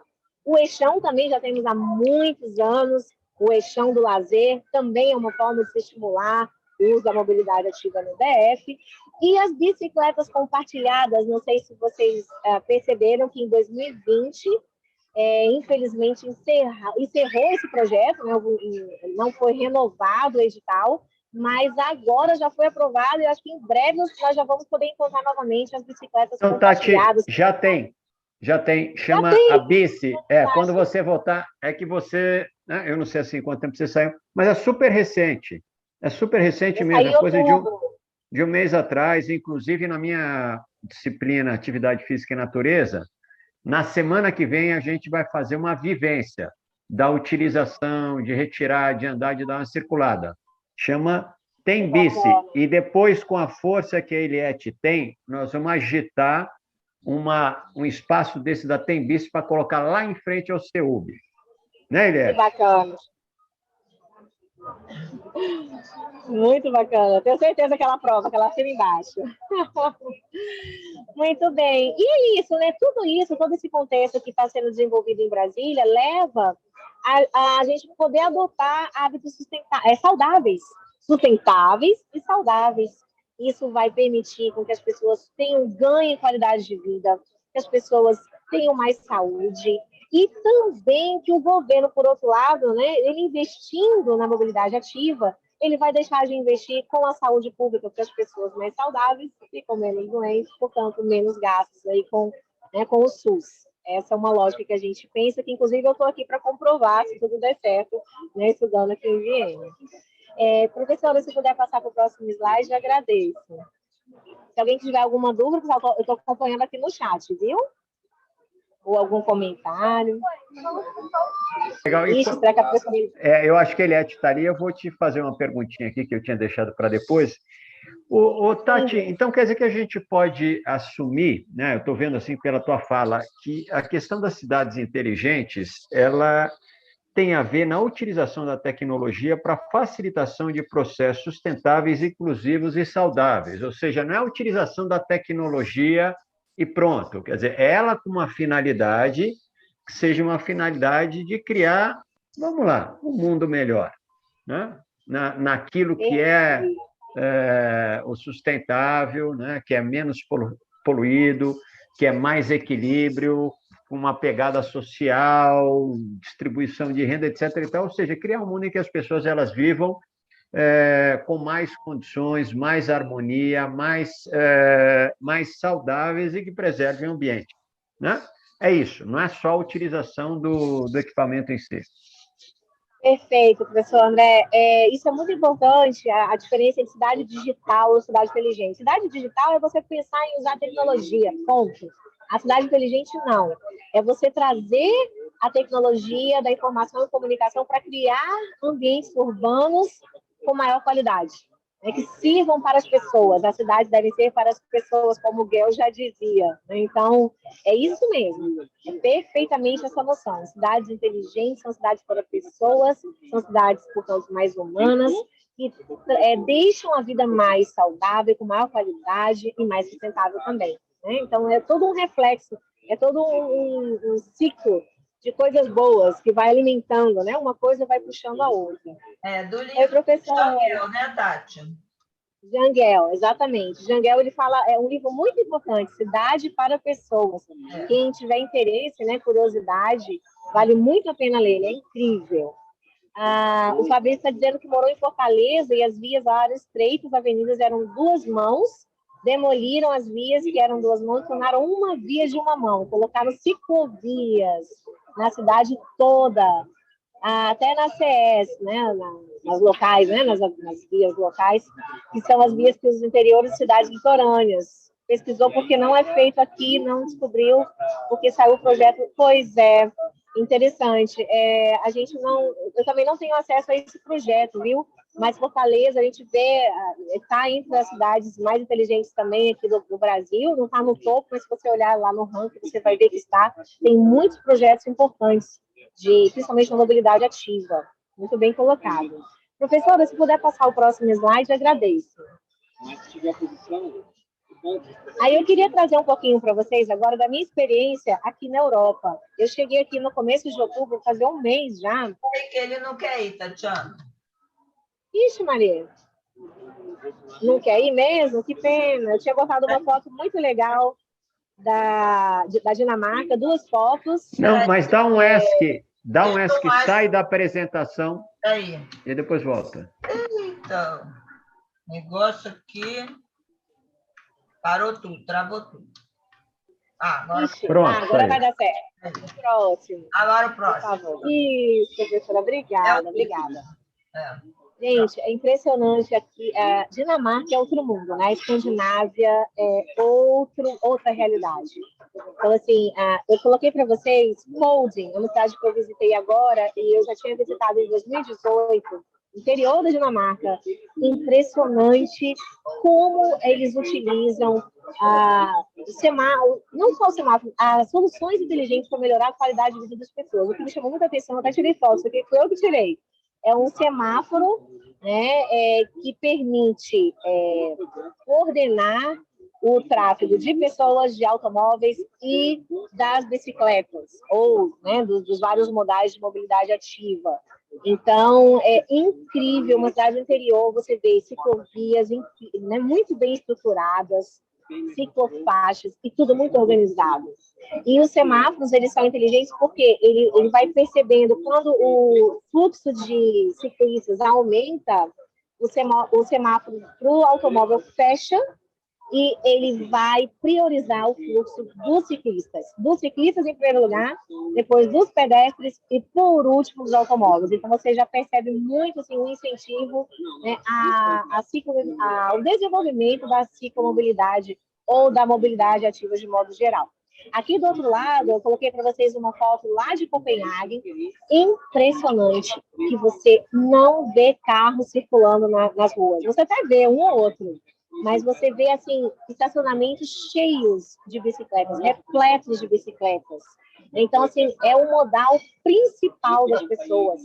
O eixão também já temos há muitos anos, o eixão do lazer também é uma forma de se estimular o uso da mobilidade ativa no DF. E as bicicletas compartilhadas, não sei se vocês perceberam que em 2020... infelizmente, encerrou esse projeto, né? Não foi renovado o edital, mas agora já foi aprovado e acho que em breve nós já vamos poder encontrar novamente as bicicletas compartilhadas.
Tati, já tem, chama a Bici. Quando você voltar, é que você, né, eu não sei assim quanto tempo você saiu, mas é super recente mesmo, é coisa de um mês atrás, inclusive na minha disciplina Atividade Física e Natureza. Na semana que vem, a gente vai fazer uma vivência da utilização, de retirar, de andar, de dar uma circulada. Chama Tem Bici. E depois, com a força que a Eliette tem, nós vamos agitar um espaço desse da Tem Bici para colocar lá em frente ao CEUB. Né, Eliette?
Que bacana. Muito bacana. Tenho certeza que ela prova, que ela assina embaixo. Muito bem. E é isso, né? Tudo isso, todo esse contexto que está sendo desenvolvido em Brasília, leva a gente poder adotar hábitos sustentáveis e saudáveis. Isso vai permitir com que as pessoas ganhem qualidade de vida, que as pessoas tenham mais saúde, e também que o governo, por outro lado, né, ele investindo na mobilidade ativa, ele vai deixar de investir com a saúde pública, porque as pessoas mais saudáveis ficam menos doentes, portanto, menos gastos aí com o SUS. Essa é uma lógica que a gente pensa, que inclusive eu estou aqui para comprovar, se tudo der certo, né, estudando aqui em Viena. Professora, se puder passar para o próximo slide, eu agradeço. Se alguém tiver alguma dúvida, eu estou acompanhando aqui no chat, viu? Ou algum comentário.
Legal.
Ixi, será que a pessoa...
eu acho que ele estaria. Eu vou te fazer uma perguntinha aqui que eu tinha deixado para depois. Tati, então quer dizer que a gente pode assumir, né? Eu estou vendo assim pela tua fala, que a questão das cidades inteligentes, ela tem a ver na utilização da tecnologia para facilitação de processos sustentáveis, inclusivos e saudáveis. Ou seja, não é a utilização da tecnologia e pronto. Quer dizer, ela com uma finalidade que seja uma finalidade de criar, vamos lá, um mundo melhor, né? Naquilo que é o sustentável, né? Que é menos poluído, que é mais equilíbrio, com uma pegada social, distribuição de renda, etc. E tal. Ou seja, criar um mundo em que as pessoas elas vivam com mais condições, mais harmonia, mais saudáveis e que preservem o ambiente, né? É isso, não é só a utilização do equipamento em si.
Perfeito, professor André. Isso é muito importante, a diferença entre cidade digital e cidade inteligente. Cidade digital é você pensar em usar tecnologia, ponto. A cidade inteligente, não. É você trazer a tecnologia da informação e comunicação para criar ambientes urbanos com maior qualidade, né, que sirvam para as pessoas. As cidades devem ser para as pessoas, como o Guel já dizia, né? Então, é isso mesmo. É perfeitamente essa noção. Cidades inteligentes são cidades para pessoas, são cidades, portanto, mais humanas, que deixam a vida mais saudável, com maior qualidade e mais sustentável também, né? Então, é todo um reflexo, é todo um ciclo de coisas boas que vai alimentando, né? Uma coisa vai puxando a outra.
Do livro
professor
Jangel, né, Tati?
Jangel, exatamente. Jangel, ele fala, é um livro muito importante, Cidade para Pessoas. Quem tiver interesse, né, curiosidade, vale muito a pena ler, ele é incrível. O Fabrício está dizendo que morou em Fortaleza e as vias eram estreitas, as avenidas eram duas mãos, demoliram as vias que eram duas mãos, tornaram uma via de uma mão, colocaram ciclovias na cidade toda, até na CS, né, nas locais, né, nas vias locais, que são as vias que os interiores de cidades litorâneas. Pesquisou porque não é feito aqui, não descobriu porque saiu o projeto. Pois é, interessante. A gente eu também não tenho acesso a esse projeto, viu? Mas Fortaleza, a gente vê, está entre as cidades mais inteligentes também aqui do Brasil, não está no topo, mas se você olhar lá no ranking, você vai ver que está. Tem muitos projetos importantes, principalmente na mobilidade ativa. Muito bem colocado. Professora, se puder passar o próximo slide, agradeço. Aí eu queria trazer um pouquinho para vocês agora da minha experiência aqui na Europa. Eu cheguei aqui no começo de outubro, fazer um mês já.
Que ele não quer ir, Tatiana.
Ixi, Maria. Não quer ir mesmo? Que pena. Eu tinha botado uma foto muito legal da Dinamarca, 2 fotos.
Não, mas dá um ESC. Dá um ESC, sai da apresentação
aí.
E depois volta.
Então, negócio aqui... Parou tudo, travou tudo. Agora,
Ixi,
pronto,
agora vai dar certo. Próximo.
Agora o próximo.
Por favor. Isso, professora. Obrigada, obrigada.
É.
Gente, é impressionante aqui. Dinamarca é outro mundo, né? A Escandinávia é outra realidade. Então, assim, eu coloquei para vocês Kolding, uma cidade que eu visitei agora, e eu já tinha visitado em 2018, interior da Dinamarca. Impressionante como eles utilizam não só o semáforo, as soluções inteligentes para melhorar a qualidade de vida das pessoas. O que me chamou muita atenção, eu até tirei fotos, porque foi eu que tirei. É um semáforo, né, que permite ordenar o tráfego de pessoas, de automóveis e das bicicletas, ou, né, dos vários modais de mobilidade ativa. Então, é incrível, uma cidade do interior, você vê ciclovias, né, muito bem estruturadas, ciclofaixas e tudo muito organizado. E os semáforos, eles são inteligentes porque ele vai percebendo quando o fluxo de ciclistas aumenta, o semáforo para o automóvel fecha e ele vai priorizar o fluxo dos ciclistas em primeiro lugar, depois dos pedestres e, por último, dos automóveis. Então, você já percebe muito assim, um incentivo, né, ao desenvolvimento da ciclomobilidade ou da mobilidade ativa de modo geral. Aqui do outro lado, eu coloquei para vocês uma foto lá de Copenhague, impressionante, que você não vê carros circulando nas ruas. Você até vê um ou outro, mas você vê, assim, estacionamentos cheios de bicicletas, repletos de bicicletas. Então, assim, é o modal principal das pessoas.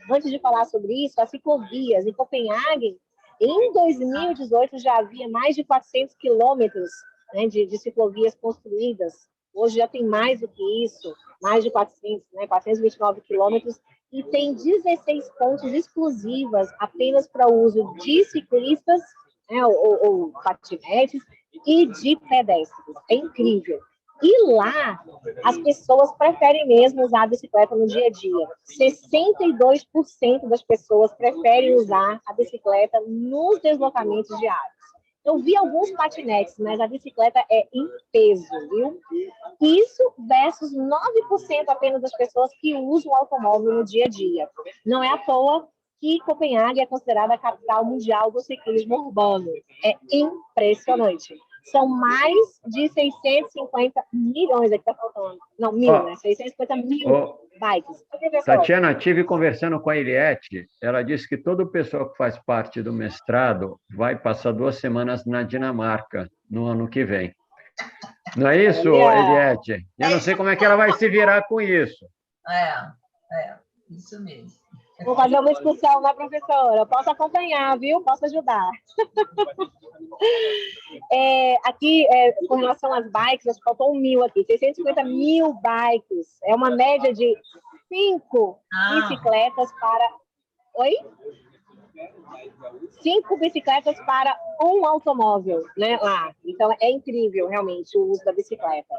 Antes de falar sobre isso, as ciclovias em Copenhague, em 2018 já havia mais de 400 quilômetros, né, de ciclovias construídas. Hoje já tem mais do que isso, mais de 400, né, 429 quilômetros, e tem 16 pontos exclusivas apenas para o uso de ciclistas, né, ou patinetes, e de pedestres. É incrível. E lá, as pessoas preferem mesmo usar a bicicleta no dia a dia. 62% das pessoas preferem usar a bicicleta nos deslocamentos diários. Eu vi alguns patinetes, mas a bicicleta é em peso, viu? Isso versus 9% apenas das pessoas que usam o automóvel no dia a dia. Não é à toa que Copenhague é considerada a capital mundial do ciclismo urbano. É impressionante. São mais de 650 milhões, aqui está faltando. Não, mil, né? 650 mil bikes.
Tatiana, estive conversando com a Eliette, ela disse que toda pessoa que faz parte do mestrado vai passar 2 semanas na Dinamarca no ano que vem. Não é isso, Eliette? Eu não sei como é que ela vai se virar com isso.
Isso mesmo.
Vou fazer uma discussão, né, professora? Eu posso acompanhar, viu? Posso ajudar. Aqui, com relação às bikes, acho que faltou 1.000 aqui. 650 mil bikes. É uma média de 5 bicicletas para... Oi? 5 bicicletas para um automóvel, né, lá. Então, é incrível, realmente, o uso da bicicleta.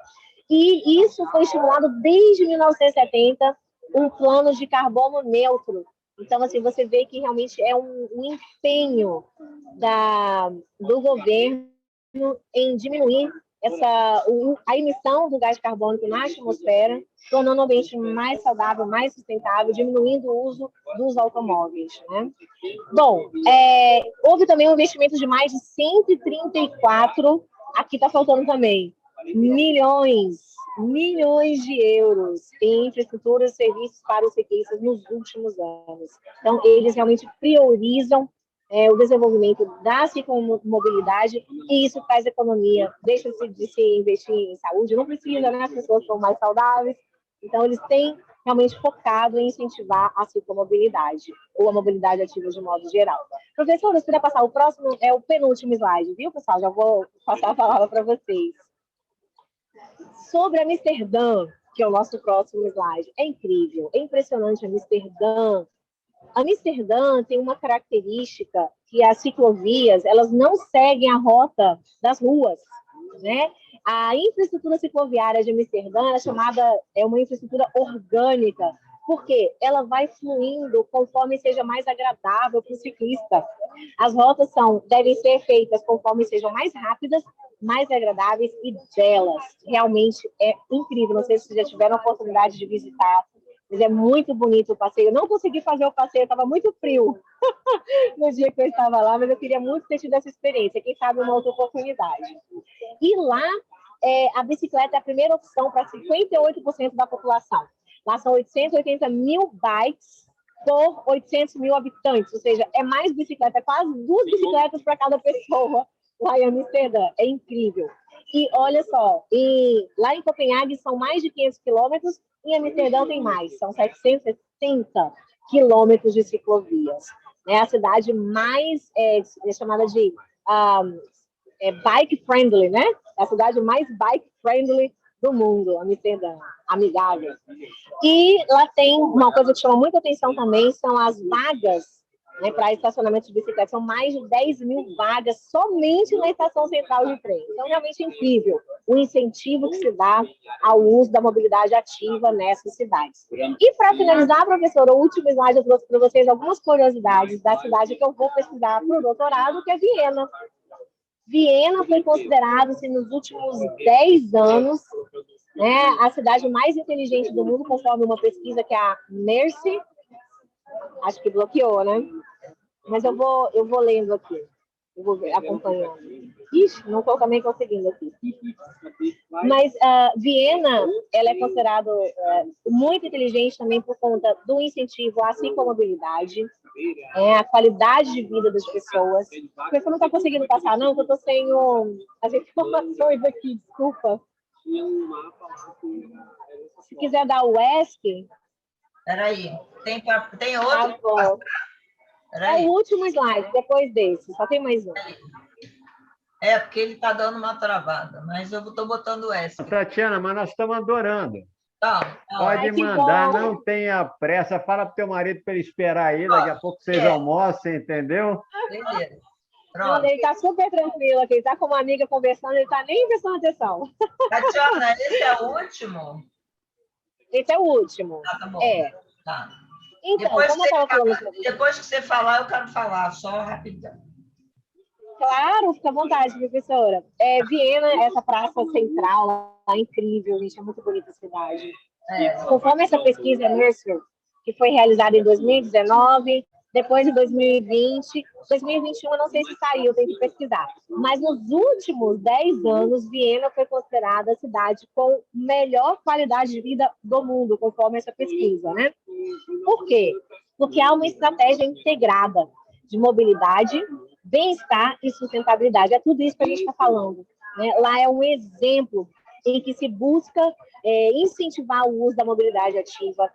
E isso foi estimulado desde 1970, um plano de carbono neutro. Então, assim, você vê que realmente é um empenho do governo em diminuir a emissão do gás carbônico na atmosfera, tornando o ambiente mais saudável, mais sustentável, diminuindo o uso dos automóveis, né? Bom, houve também um investimento de mais de 134, aqui está faltando também, milhões de euros em infraestrutura e serviços para os ciclistas nos últimos anos. Então, eles realmente priorizam o desenvolvimento da ciclomobilidade, e isso faz economia, deixa de se investir em saúde, não precisa, né? As pessoas são mais saudáveis, então eles têm realmente focado em incentivar a ciclomobilidade, ou a mobilidade ativa de modo geral. Professora, se puder passar o próximo, é o penúltimo slide, viu, pessoal? Já vou passar a palavra para vocês. Sobre Amsterdã, que é o nosso próximo slide, é incrível, é impressionante Amsterdã. Amsterdã tem uma característica que as ciclovias, elas não seguem a rota das ruas, né? A infraestrutura cicloviária de Amsterdã é uma infraestrutura orgânica, porque ela vai fluindo conforme seja mais agradável para o ciclista. As rotas devem ser feitas conforme sejam mais rápidas, mais agradáveis e belas. Realmente é incrível. Não sei se vocês já tiveram a oportunidade de visitar, mas é muito bonito o passeio. Eu não consegui fazer o passeio, estava muito frio no dia que eu estava lá, mas eu queria muito ter tido essa experiência. Quem sabe uma outra oportunidade. E lá, a bicicleta é a primeira opção para 58% da população. Lá são 880 mil bikes por 800 mil habitantes, ou seja, é mais bicicleta, é quase 2 bicicletas para cada pessoa lá em Amsterdã. É incrível. E olha só, lá em Copenhague são mais de 500 quilômetros, em Amsterdã tem mais, são 760 quilômetros de ciclovias. É a cidade mais chamada de bike friendly, né? É a cidade mais bike friendly do mundo, Amsterdã, amigável. E lá tem uma coisa que chama muita atenção também, são as vagas, né, para estacionamento de bicicleta. São mais de 10 mil vagas somente na estação central de trem. Então, realmente é incrível o incentivo que se dá ao uso da mobilidade ativa nessas cidades. E, para finalizar, professora, o último slide eu trouxe para vocês algumas curiosidades da cidade que eu vou pesquisar para o doutorado, que é Viena. Viena foi considerada, assim, nos últimos 10 anos, né, a cidade mais inteligente do mundo, conforme uma pesquisa que a Mercy, acho que bloqueou, né? Mas eu vou lendo aqui. Eu vou acompanhando. Ixi, não estou também conseguindo aqui. Mas Viena, ela é considerada muito inteligente também por conta do incentivo à ciclomobilidade, a qualidade de vida das pessoas. A pessoa não está conseguindo passar, não, que eu estou sem as informações aqui, desculpa. Se quiser dar o ESC...
Peraí, tem outro?
Tá, é o último slide, depois desse, só tem mais um.
Porque ele está dando uma travada, mas eu estou botando o S.
Tatiana, mas nós estamos adorando.
Então,
pode mandar, não tenha pressa. Fala para o teu marido para ele esperar aí, daqui a pouco vocês almoçam, entendeu?
Beleza.
Não, ele está super tranquilo aqui, ele está com uma amiga conversando, ele está nem prestando atenção.
Tatiana, esse é o último?
Esse é o último.
Tá bom. Tá.
Então,
depois que você falar, eu quero falar, só rapidão.
Claro, fica à vontade, professora. Viena, essa praça central lá, incrível, gente, é muito bonita a cidade. Conforme essa pesquisa Mercer, que foi realizada em 2019, depois em 2020, 2021 eu não sei se saiu, tenho que pesquisar. Mas nos últimos 10 anos, Viena foi considerada a cidade com melhor qualidade de vida do mundo, conforme essa pesquisa, né? Por quê? Porque há uma estratégia integrada de mobilidade, bem-estar e sustentabilidade. É tudo isso que a gente está falando, né? Lá é um exemplo em que se busca incentivar o uso da mobilidade ativa,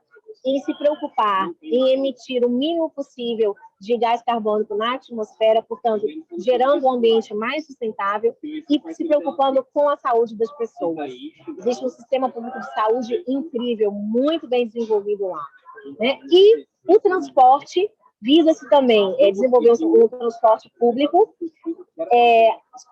em se preocupar em emitir o mínimo possível de gás carbônico na atmosfera, portanto, gerando um ambiente mais sustentável e se preocupando com a saúde das pessoas. Existe um sistema público de saúde incrível, muito bem desenvolvido lá, né? E o transporte visa-se também desenvolver o transporte público,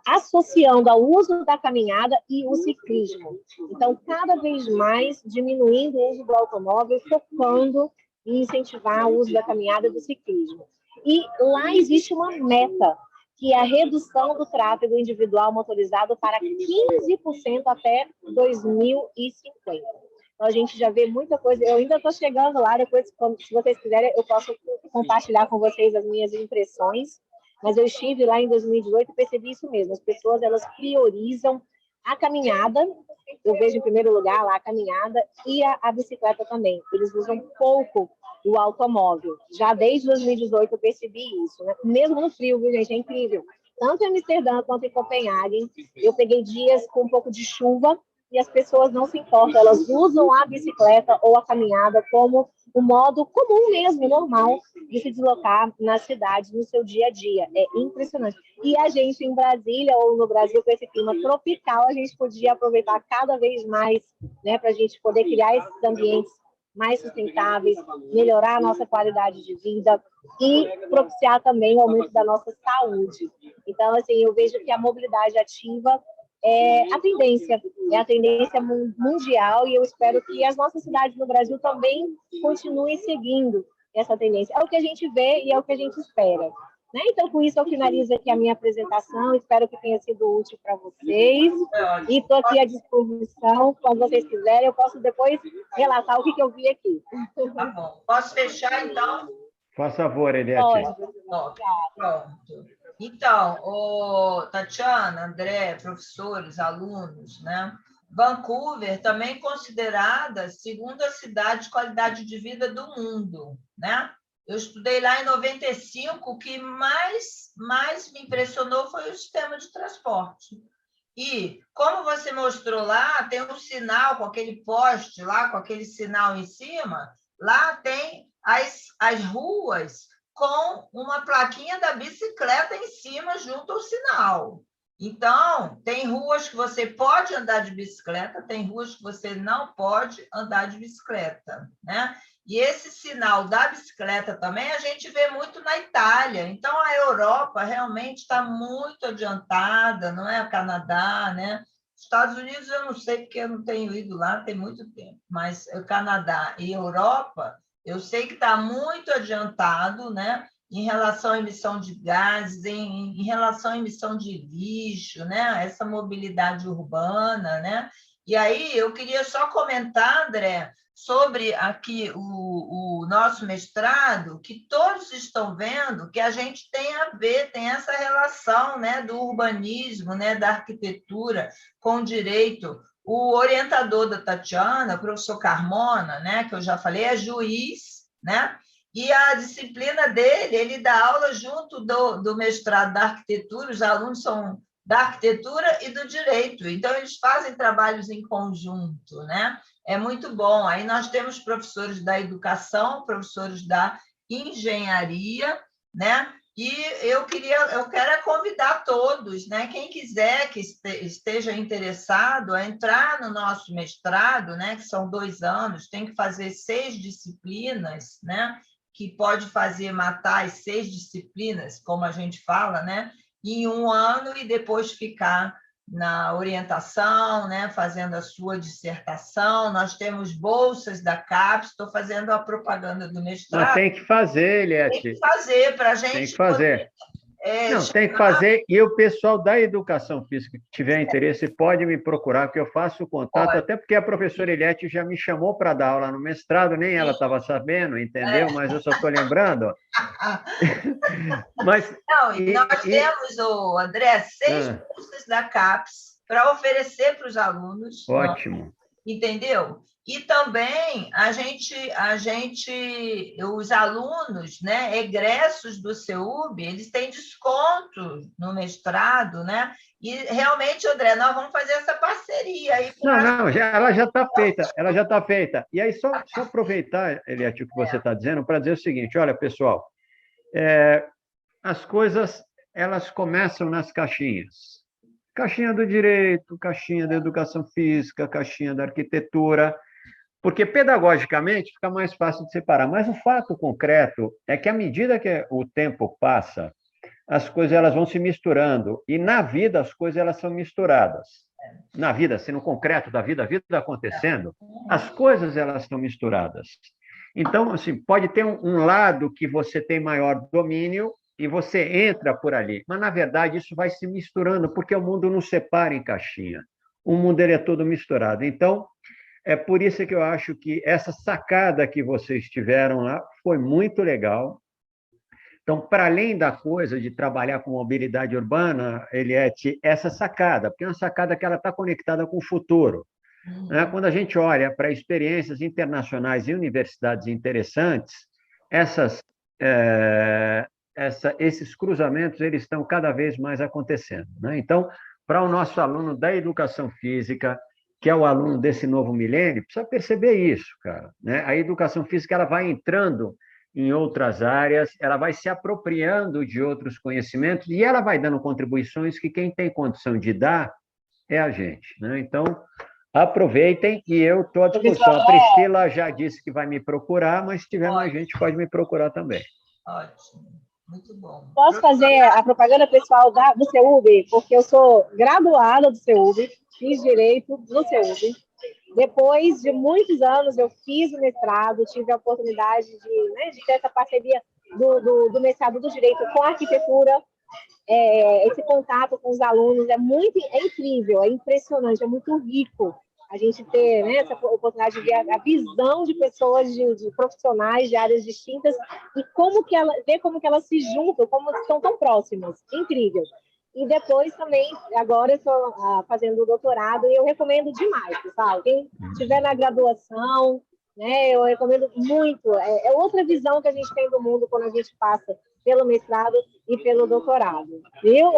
associando ao uso da caminhada e o ciclismo. Então, cada vez mais diminuindo o uso do automóvel, focando em incentivar o uso da caminhada e do ciclismo. E lá existe uma meta, que é a redução do tráfego individual motorizado para 15% até 2050. Então, a gente já vê muita coisa. Eu ainda estou chegando lá, depois, se vocês quiserem, eu posso compartilhar com vocês as minhas impressões. Mas eu estive lá em 2018 e percebi isso mesmo. As pessoas, elas priorizam a caminhada, eu vejo em primeiro lugar lá a caminhada, e a bicicleta também. Eles usam pouco o automóvel. Já desde 2018 eu percebi isso, né? Mesmo no frio, viu, gente? É incrível. Tanto em Amsterdã quanto em Copenhague, eu peguei dias com um pouco de chuva, e as pessoas não se importam, elas usam a bicicleta ou a caminhada como o modo comum mesmo, normal, de se deslocar nas cidades no seu dia a dia. É impressionante. E a gente em Brasília ou no Brasil, com esse clima tropical, a gente podia aproveitar cada vez mais, né, para a gente poder criar esses ambientes mais sustentáveis, melhorar a nossa qualidade de vida e propiciar também o aumento da nossa saúde. Então, assim, eu vejo que a mobilidade ativa é a tendência mundial, e eu espero que as nossas cidades no Brasil também continuem seguindo essa tendência. É o que a gente vê e é o que a gente espera, né? Então, com isso, eu finalizo aqui a minha apresentação, espero que tenha sido útil para vocês, e estou aqui à disposição, quando vocês quiserem, eu posso depois relatar o que eu vi aqui.
Tá bom. Posso fechar, então?
Faz favor, Eliette.
Pronto. Então, Tatiana, André, professores, alunos, né? Vancouver também considerada segunda cidade de qualidade de vida do mundo, né? Eu estudei lá em 95, o que mais me impressionou foi o sistema de transporte. E, como você mostrou lá, tem um sinal com aquele poste lá, com aquele sinal em cima, lá tem as ruas com uma plaquinha da bicicleta em cima, junto ao sinal. Então, tem ruas que você pode andar de bicicleta, tem ruas que você não pode andar de bicicleta, né? E esse sinal da bicicleta também a gente vê muito na Itália. Então, a Europa realmente está muito adiantada, não é? O Canadá, né? Estados Unidos eu não sei, porque eu não tenho ido lá tem muito tempo, mas o Canadá e Europa, eu sei que está muito adiantado, né? Em relação à emissão de gases, em relação à emissão de lixo, né? Essa mobilidade urbana, né? E aí eu queria só comentar, André, sobre aqui o nosso mestrado, que todos estão vendo que a gente tem a ver, tem essa relação, né, do urbanismo, né, da arquitetura com o direito. O orientador da Tatiana, o professor Carmona, né, que eu já falei, é juiz, né? E a disciplina dele, ele dá aula junto do mestrado da arquitetura, os alunos são da arquitetura e do direito, então eles fazem trabalhos em conjunto, né? É muito bom. Aí nós temos professores da educação, professores da engenharia, né? E eu quero convidar todos, né? Quem quiser que esteja interessado a entrar no nosso mestrado, né? Que são 2 anos, tem que fazer 6 disciplinas, né? Que pode matar as 6 disciplinas, como a gente fala, né? Em 1 ano e depois ficar na orientação, né, fazendo a sua dissertação. Nós temos bolsas da CAPES, estou fazendo a propaganda do mestrado.
Mas tem que fazer, Eliette.
Tem que fazer para a gente.
Tem que fazer. Não, tem que fazer. E o pessoal da educação física que tiver interesse pode me procurar, que eu faço o contato, até porque a professora Eliette já me chamou para dar aula no mestrado, nem ela estava sabendo, entendeu? Mas eu só estou lembrando.
Mas, não, nós temos, André, 6 cursos da CAPES para oferecer para os alunos.
Ótimo.
Entendeu? E também os alunos, né, egressos do CEUB, eles têm desconto no mestrado, né? E realmente, André, nós vamos fazer essa parceria aí.
Não, ela já está feita. E aí, só aproveitar, Eliette, o que você está dizendo, para dizer o seguinte: olha, pessoal, as coisas, elas começam nas caixinhas. Caixinha do direito, caixinha da educação física, caixinha da arquitetura, porque pedagogicamente fica mais fácil de separar. Mas o fato concreto é que, à medida que o tempo passa, as coisas elas vão se misturando. E na vida, as coisas elas são misturadas. Na vida, assim, no concreto da vida, a vida acontecendo, as coisas elas estão misturadas. Então, assim, pode ter um lado que você tem maior domínio e você entra por ali. Mas, na verdade, isso vai se misturando, porque o mundo não separa em caixinha. O mundo ele é todo misturado. Então, é por isso que eu acho que essa sacada que vocês tiveram lá foi muito legal. Então, para além da coisa de trabalhar com mobilidade urbana, Eliette, essa sacada, porque é uma sacada que ela está conectada com o futuro. Né? Quando a gente olha para experiências internacionais e universidades interessantes, esses cruzamentos eles estão cada vez mais acontecendo. Né? Então, para o nosso aluno da educação física, que é o aluno desse novo milênio, precisa perceber isso, cara. Né? A educação física ela vai entrando em outras áreas, ela vai se apropriando de outros conhecimentos e ela vai dando contribuições que quem tem condição de dar é a gente. Né? Então, aproveitem e eu estou à disposição. A Priscila já disse que vai me procurar, mas se tiver mais gente, pode me procurar também.
Ótimo. Muito bom.
Posso fazer a propaganda pessoal do CEUB? Porque eu sou graduada do CEUB, fiz Direito no CEUB. Depois de muitos anos, eu fiz o mestrado, tive a oportunidade de ter essa parceria do mestrado do Direito com a arquitetura. Esse contato com os alunos é incrível, é impressionante, é muito rico a gente ter, né, essa oportunidade de ver a visão de pessoas, de profissionais de áreas distintas e ver como que elas se juntam, como estão tão próximas. Incrível. E depois também, agora eu estou fazendo o doutorado e eu recomendo demais, pessoal. Quem estiver na graduação, né, eu recomendo muito. É outra visão que a gente tem do mundo quando a gente passa pelo mestrado e pelo doutorado, viu?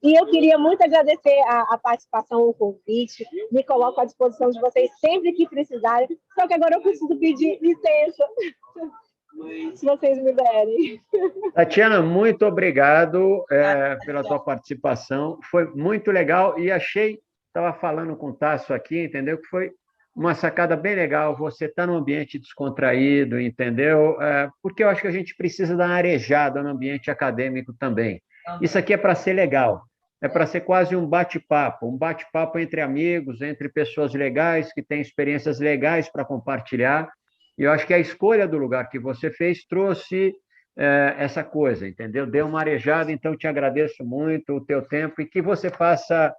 E eu queria muito agradecer a participação, o convite, me coloco à disposição de vocês sempre que precisarem, só que agora eu preciso pedir licença. se vocês me derem.
Tatiana, muito obrigado pela tua participação. Foi muito legal e estava falando com o Tasso aqui, entendeu? Que foi uma sacada bem legal. Você está num ambiente descontraído, entendeu? Porque eu acho que a gente precisa dar uma arejada no ambiente acadêmico também. Isso aqui é para ser legal. É para ser quase um bate-papo entre amigos, entre pessoas legais que têm experiências legais para compartilhar. E eu acho que a escolha do lugar que você fez trouxe essa coisa, entendeu? Deu uma arejada, então te agradeço muito o teu tempo e que você faça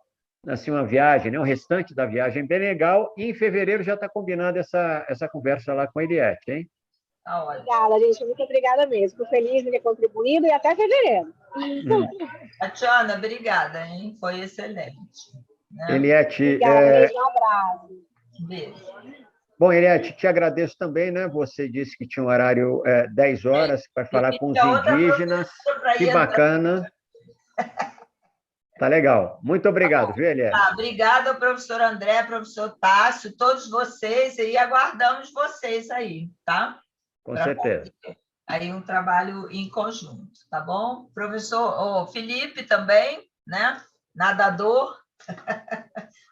assim uma viagem, né? O restante da viagem bem legal. E em fevereiro já está combinada essa conversa lá com a Eliette, hein?
Obrigada, gente. Muito obrigada mesmo. Fico feliz de ter contribuído e até fevereiro.
Tatiana, obrigada, hein? Foi excelente. Né?
Eliette...
Obrigada, gente. Um abraço.
Beijo.
Bom, Eliette, te agradeço também, né? Você disse que tinha um horário 10 horas para falar com os indígenas. Que bacana. Tá legal. Muito obrigado, viu, Eliette?
Obrigada, professor André, professor Tássio, todos vocês, e aguardamos vocês aí, tá?
Com certeza.
Aí um trabalho em conjunto, tá bom? Professor Felipe também, né? Nadador.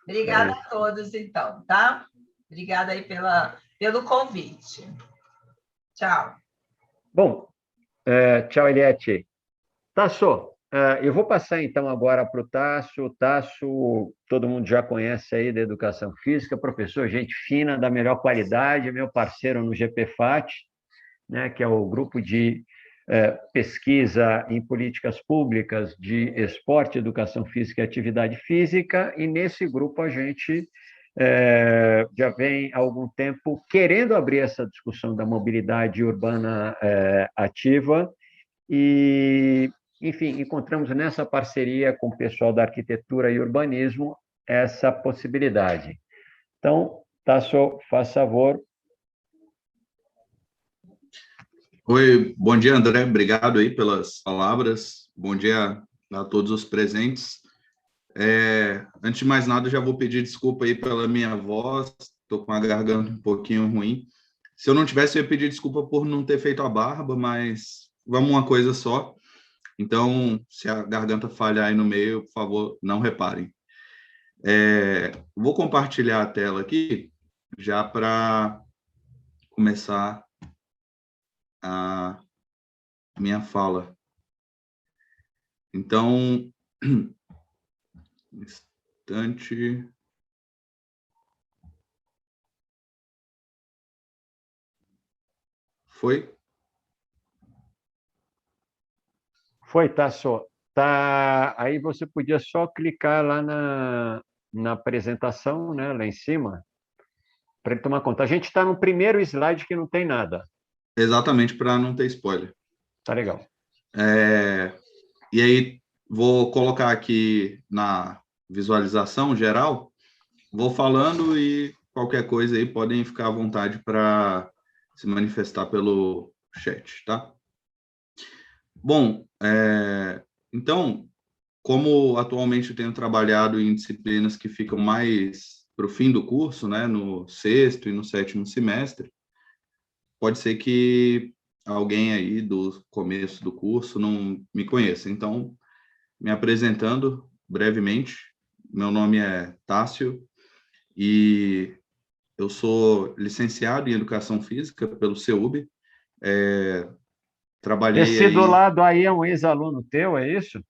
Obrigada a todos, então, tá? Obrigada aí pelo convite. Tchau.
Bom, tchau, Eliette. Tasso, eu vou passar, então, agora para o Tasso. O Tasso, todo mundo já conhece aí da Educação Física, professor, gente fina, da melhor qualidade, meu parceiro no GPFAT, né, que é o grupo de pesquisa em políticas públicas de esporte, educação física e atividade física, e nesse grupo a gente já vem há algum tempo querendo abrir essa discussão da mobilidade urbana ativa e, enfim, encontramos nessa parceria com o pessoal da arquitetura e urbanismo essa possibilidade. Então, Tasso, faz favor.
Oi, bom dia, André, obrigado aí pelas palavras, bom dia a todos os presentes. Antes de mais nada, já vou pedir desculpa aí pela minha voz, estou com a garganta um pouquinho ruim. Se eu não tivesse, eu ia pedir desculpa por não ter feito a barba, mas vamos uma coisa só. Então, se a garganta falhar aí no meio, por favor, não reparem. Vou compartilhar a tela aqui, já para começar a minha fala. Então, um instante. Foi?
Foi, Tasso. Tá, aí você podia só clicar lá na apresentação, né, lá em cima, para ele tomar conta. A gente está no primeiro slide que não tem nada.
Exatamente, para não ter spoiler.
Tá legal.
E aí, vou colocar aqui na visualização geral, vou falando e qualquer coisa aí podem ficar à vontade para se manifestar pelo chat, tá? Bom, então, como atualmente eu tenho trabalhado em disciplinas que ficam mais para o fim do curso, né, no 6º e no 7º semestre, pode ser que alguém aí do começo do curso não me conheça. Então, me apresentando brevemente, meu nome é Tássio e eu sou licenciado em Educação Física pelo CEUB. Trabalhei
Esse
aí...
do lado aí é um ex-aluno teu, é isso?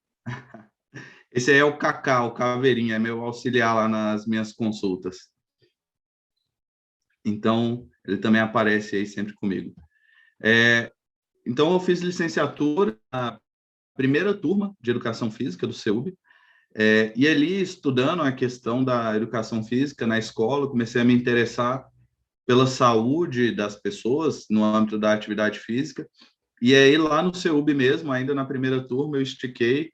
Esse aí é o Cacá, o Caveirinha, é meu auxiliar lá nas minhas consultas. Então, ele também aparece aí sempre comigo. Então, eu fiz licenciatura na primeira turma de Educação Física do CEUB, e ali, estudando a questão da educação física na escola, comecei a me interessar pela saúde das pessoas no âmbito da atividade física, e aí lá no CEUB mesmo, ainda na primeira turma, eu estiquei,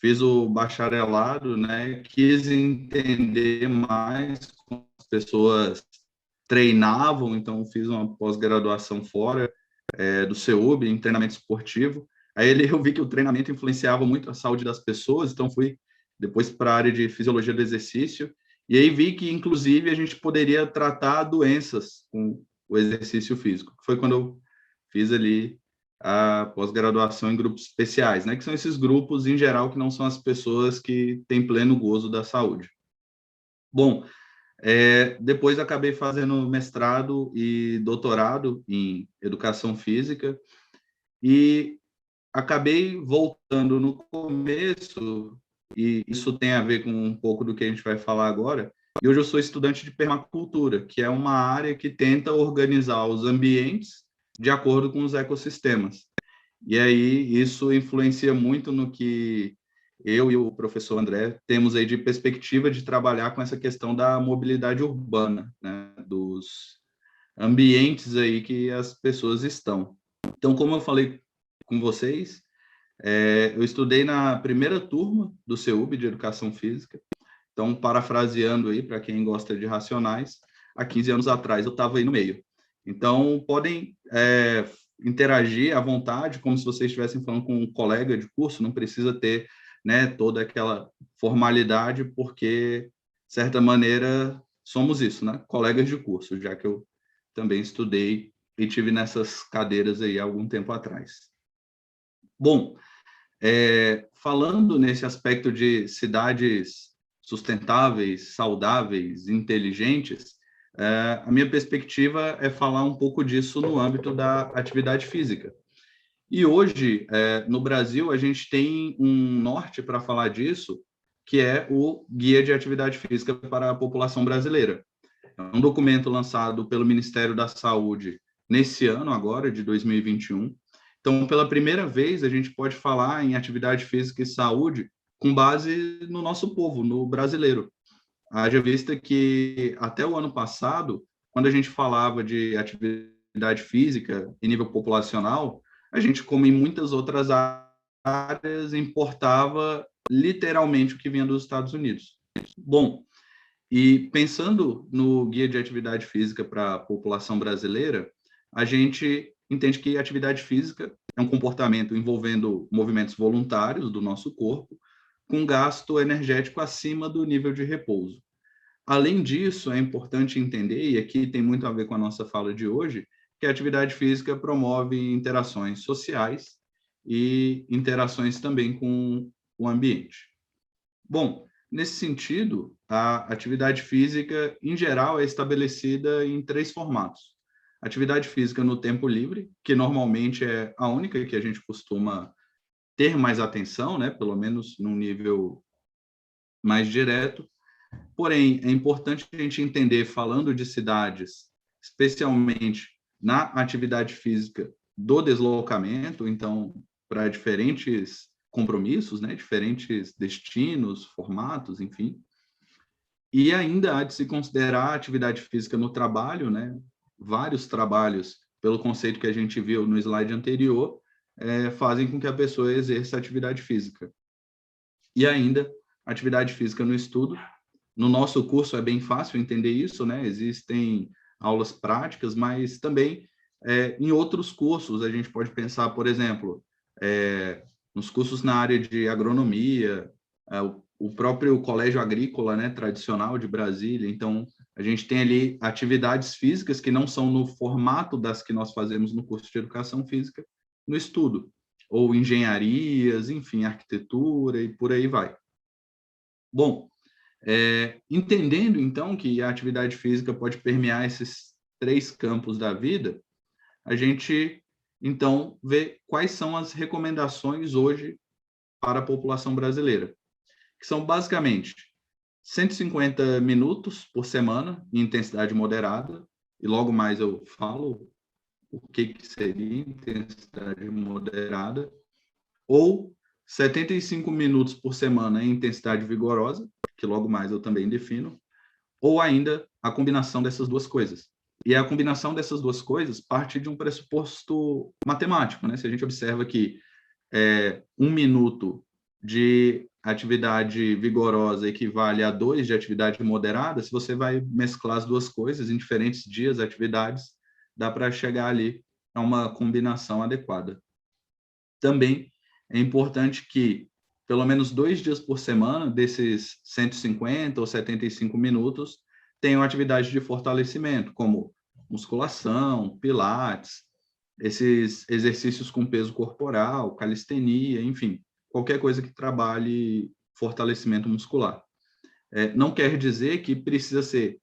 fiz o bacharelado, né, quis entender mais como as pessoas treinavam, então fiz uma pós-graduação fora do CEUB, em treinamento esportivo. Aí eu vi que o treinamento influenciava muito a saúde das pessoas, então fui depois para a área de fisiologia do exercício, e aí vi que, inclusive, a gente poderia tratar doenças com o exercício físico. Foi quando eu fiz ali a pós-graduação em grupos especiais, né? Que são esses grupos, em geral, que não são as pessoas que têm pleno gozo da saúde. Bom, depois acabei fazendo mestrado e doutorado em educação física e acabei voltando no começo, e isso tem a ver com um pouco do que a gente vai falar agora, e hoje eu sou estudante de permacultura, que é uma área que tenta organizar os ambientes de acordo com os ecossistemas. E aí isso influencia muito no que eu e o professor André temos aí de perspectiva de trabalhar com essa questão da mobilidade urbana, né, dos ambientes aí que as pessoas estão. Então, como eu falei com vocês, eu estudei na primeira turma do CEUB de Educação Física. Então, parafraseando aí, para quem gosta de racionais, há 15 anos atrás eu estava aí no meio. Então, podem interagir à vontade, como se vocês estivessem falando com um colega de curso, não precisa ter, né, toda aquela formalidade, porque, de certa maneira, somos isso, né? Colegas de curso, já que eu também estudei e tive nessas cadeiras aí há algum tempo atrás. Bom, falando nesse aspecto de cidades sustentáveis, saudáveis, inteligentes, a minha perspectiva é falar um pouco disso no âmbito da atividade física. E hoje, no Brasil, a gente tem um norte para falar disso, que é o Guia de Atividade Física para a População Brasileira. É um documento lançado pelo Ministério da Saúde nesse ano, agora, de 2021. Então, pela primeira vez, a gente pode falar em atividade física e saúde com base no nosso povo, no brasileiro. Haja vista que, até o ano passado, quando a gente falava de atividade física em nível populacional, a gente, como em muitas outras áreas, importava literalmente o que vinha dos Estados Unidos. Bom, e pensando no Guia de Atividade Física para a População Brasileira, a gente entende que atividade física é um comportamento envolvendo movimentos voluntários do nosso corpo, com gasto energético acima do nível de repouso. Além disso, é importante entender, e aqui tem muito a ver com a nossa fala de hoje, que a atividade física promove interações sociais e interações também com o ambiente. Bom, nesse sentido, a atividade física, em geral, é estabelecida em 3 formatos. Atividade física no tempo livre, que normalmente é a única que a gente costuma ter mais atenção, né? Pelo menos num nível mais direto. Porém, é importante a gente entender, falando de cidades, especialmente na atividade física do deslocamento, então, para diferentes compromissos, né? Diferentes destinos, formatos, enfim. E ainda há de se considerar a atividade física no trabalho, né? Vários trabalhos, pelo conceito que a gente viu no slide anterior, fazem com que a pessoa exerça atividade física. E ainda, atividade física no estudo. No nosso curso é bem fácil entender isso, né? Existem aulas práticas, mas também em outros cursos a gente pode pensar, por exemplo, nos cursos na área de agronomia, o próprio colégio agrícola, né, tradicional de Brasília. Então, a gente tem ali atividades físicas que não são no formato das que nós fazemos no curso de educação física, no estudo, ou engenharias, enfim, arquitetura e por aí vai. Bom, entendendo, então, que a atividade física pode permear esses 3 campos da vida, a gente, então, vê quais são as recomendações hoje para a população brasileira, que são basicamente 150 minutos por semana em intensidade moderada, e logo mais eu falo o que seria intensidade moderada, ou 75 minutos por semana em intensidade vigorosa, que logo mais eu também defino, ou ainda a combinação dessas 2 coisas. E a combinação dessas 2 coisas parte de um pressuposto matemático, né? Se a gente observa que 1 minuto de atividade vigorosa equivale a 2 de atividade moderada, se você vai mesclar as 2 coisas em diferentes dias, atividades, dá para chegar ali a uma combinação adequada. Também é importante que pelo menos 2 dias por semana, desses 150 ou 75 minutos, tenham atividade de fortalecimento, como musculação, pilates, esses exercícios com peso corporal, calistenia, enfim, qualquer coisa que trabalhe fortalecimento muscular. Não quer dizer que precisa ser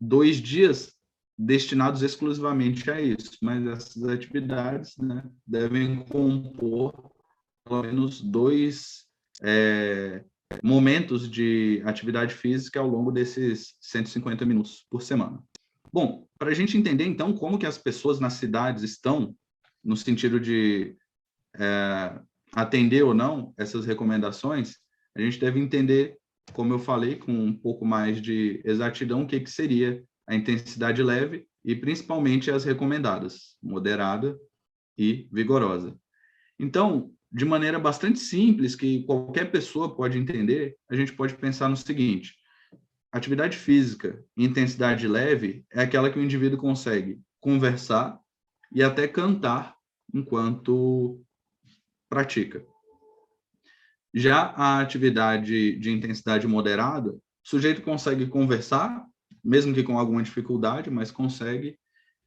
2 dias destinados exclusivamente a isso, mas essas atividades, né, devem compor pelo menos 2 momentos de atividade física ao longo desses 150 minutos por semana. Bom, para a gente entender, então, como que as pessoas nas cidades estão, no sentido de atender ou não essas recomendações, a gente deve entender, como eu falei, com um pouco mais de exatidão, o que seria a intensidade leve e, principalmente, as recomendadas, moderada e vigorosa. Então, de maneira bastante simples, que qualquer pessoa pode entender, a gente pode pensar no seguinte: atividade física em intensidade leve é aquela que o indivíduo consegue conversar e até cantar enquanto pratica. Já a atividade de intensidade moderada, o sujeito consegue conversar, mesmo que com alguma dificuldade, mas consegue,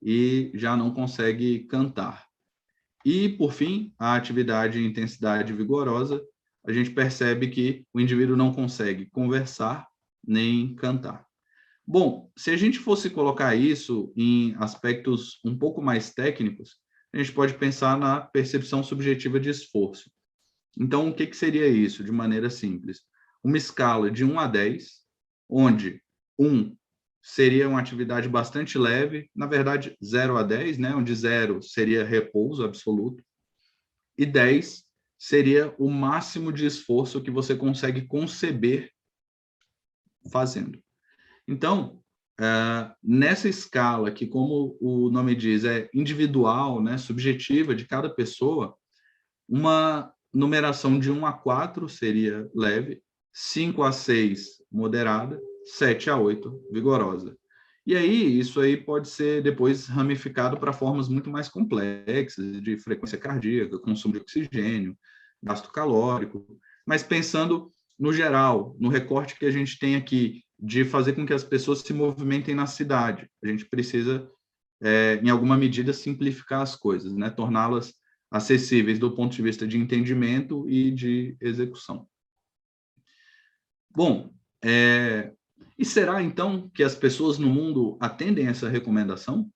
e já não consegue cantar. E, por fim, a atividade de intensidade vigorosa, a gente percebe que o indivíduo não consegue conversar nem cantar. Bom, se a gente fosse colocar isso em aspectos um pouco mais técnicos, a gente pode pensar na percepção subjetiva de esforço. Então, o que seria isso, de maneira simples? Uma escala de 1 a 10, onde 1 seria uma atividade bastante leve, na verdade, 0 a 10, né, onde 0 seria repouso absoluto, e 10 seria o máximo de esforço que você consegue conceber fazendo. Então, nessa escala, que como o nome diz, é individual, né, subjetiva de cada pessoa, uma numeração de 1 a 4 seria leve, 5 a 6 moderada, 7 a 8 vigorosa. E aí, isso aí pode ser depois ramificado para formas muito mais complexas, de frequência cardíaca, consumo de oxigênio, gasto calórico, mas pensando no geral, no recorte que a gente tem aqui, de fazer com que as pessoas se movimentem na cidade. A gente precisa, em alguma medida, simplificar as coisas, né? Torná-las acessíveis do ponto de vista de entendimento e de execução. Bom, e será, então, que as pessoas no mundo atendem essa recomendação?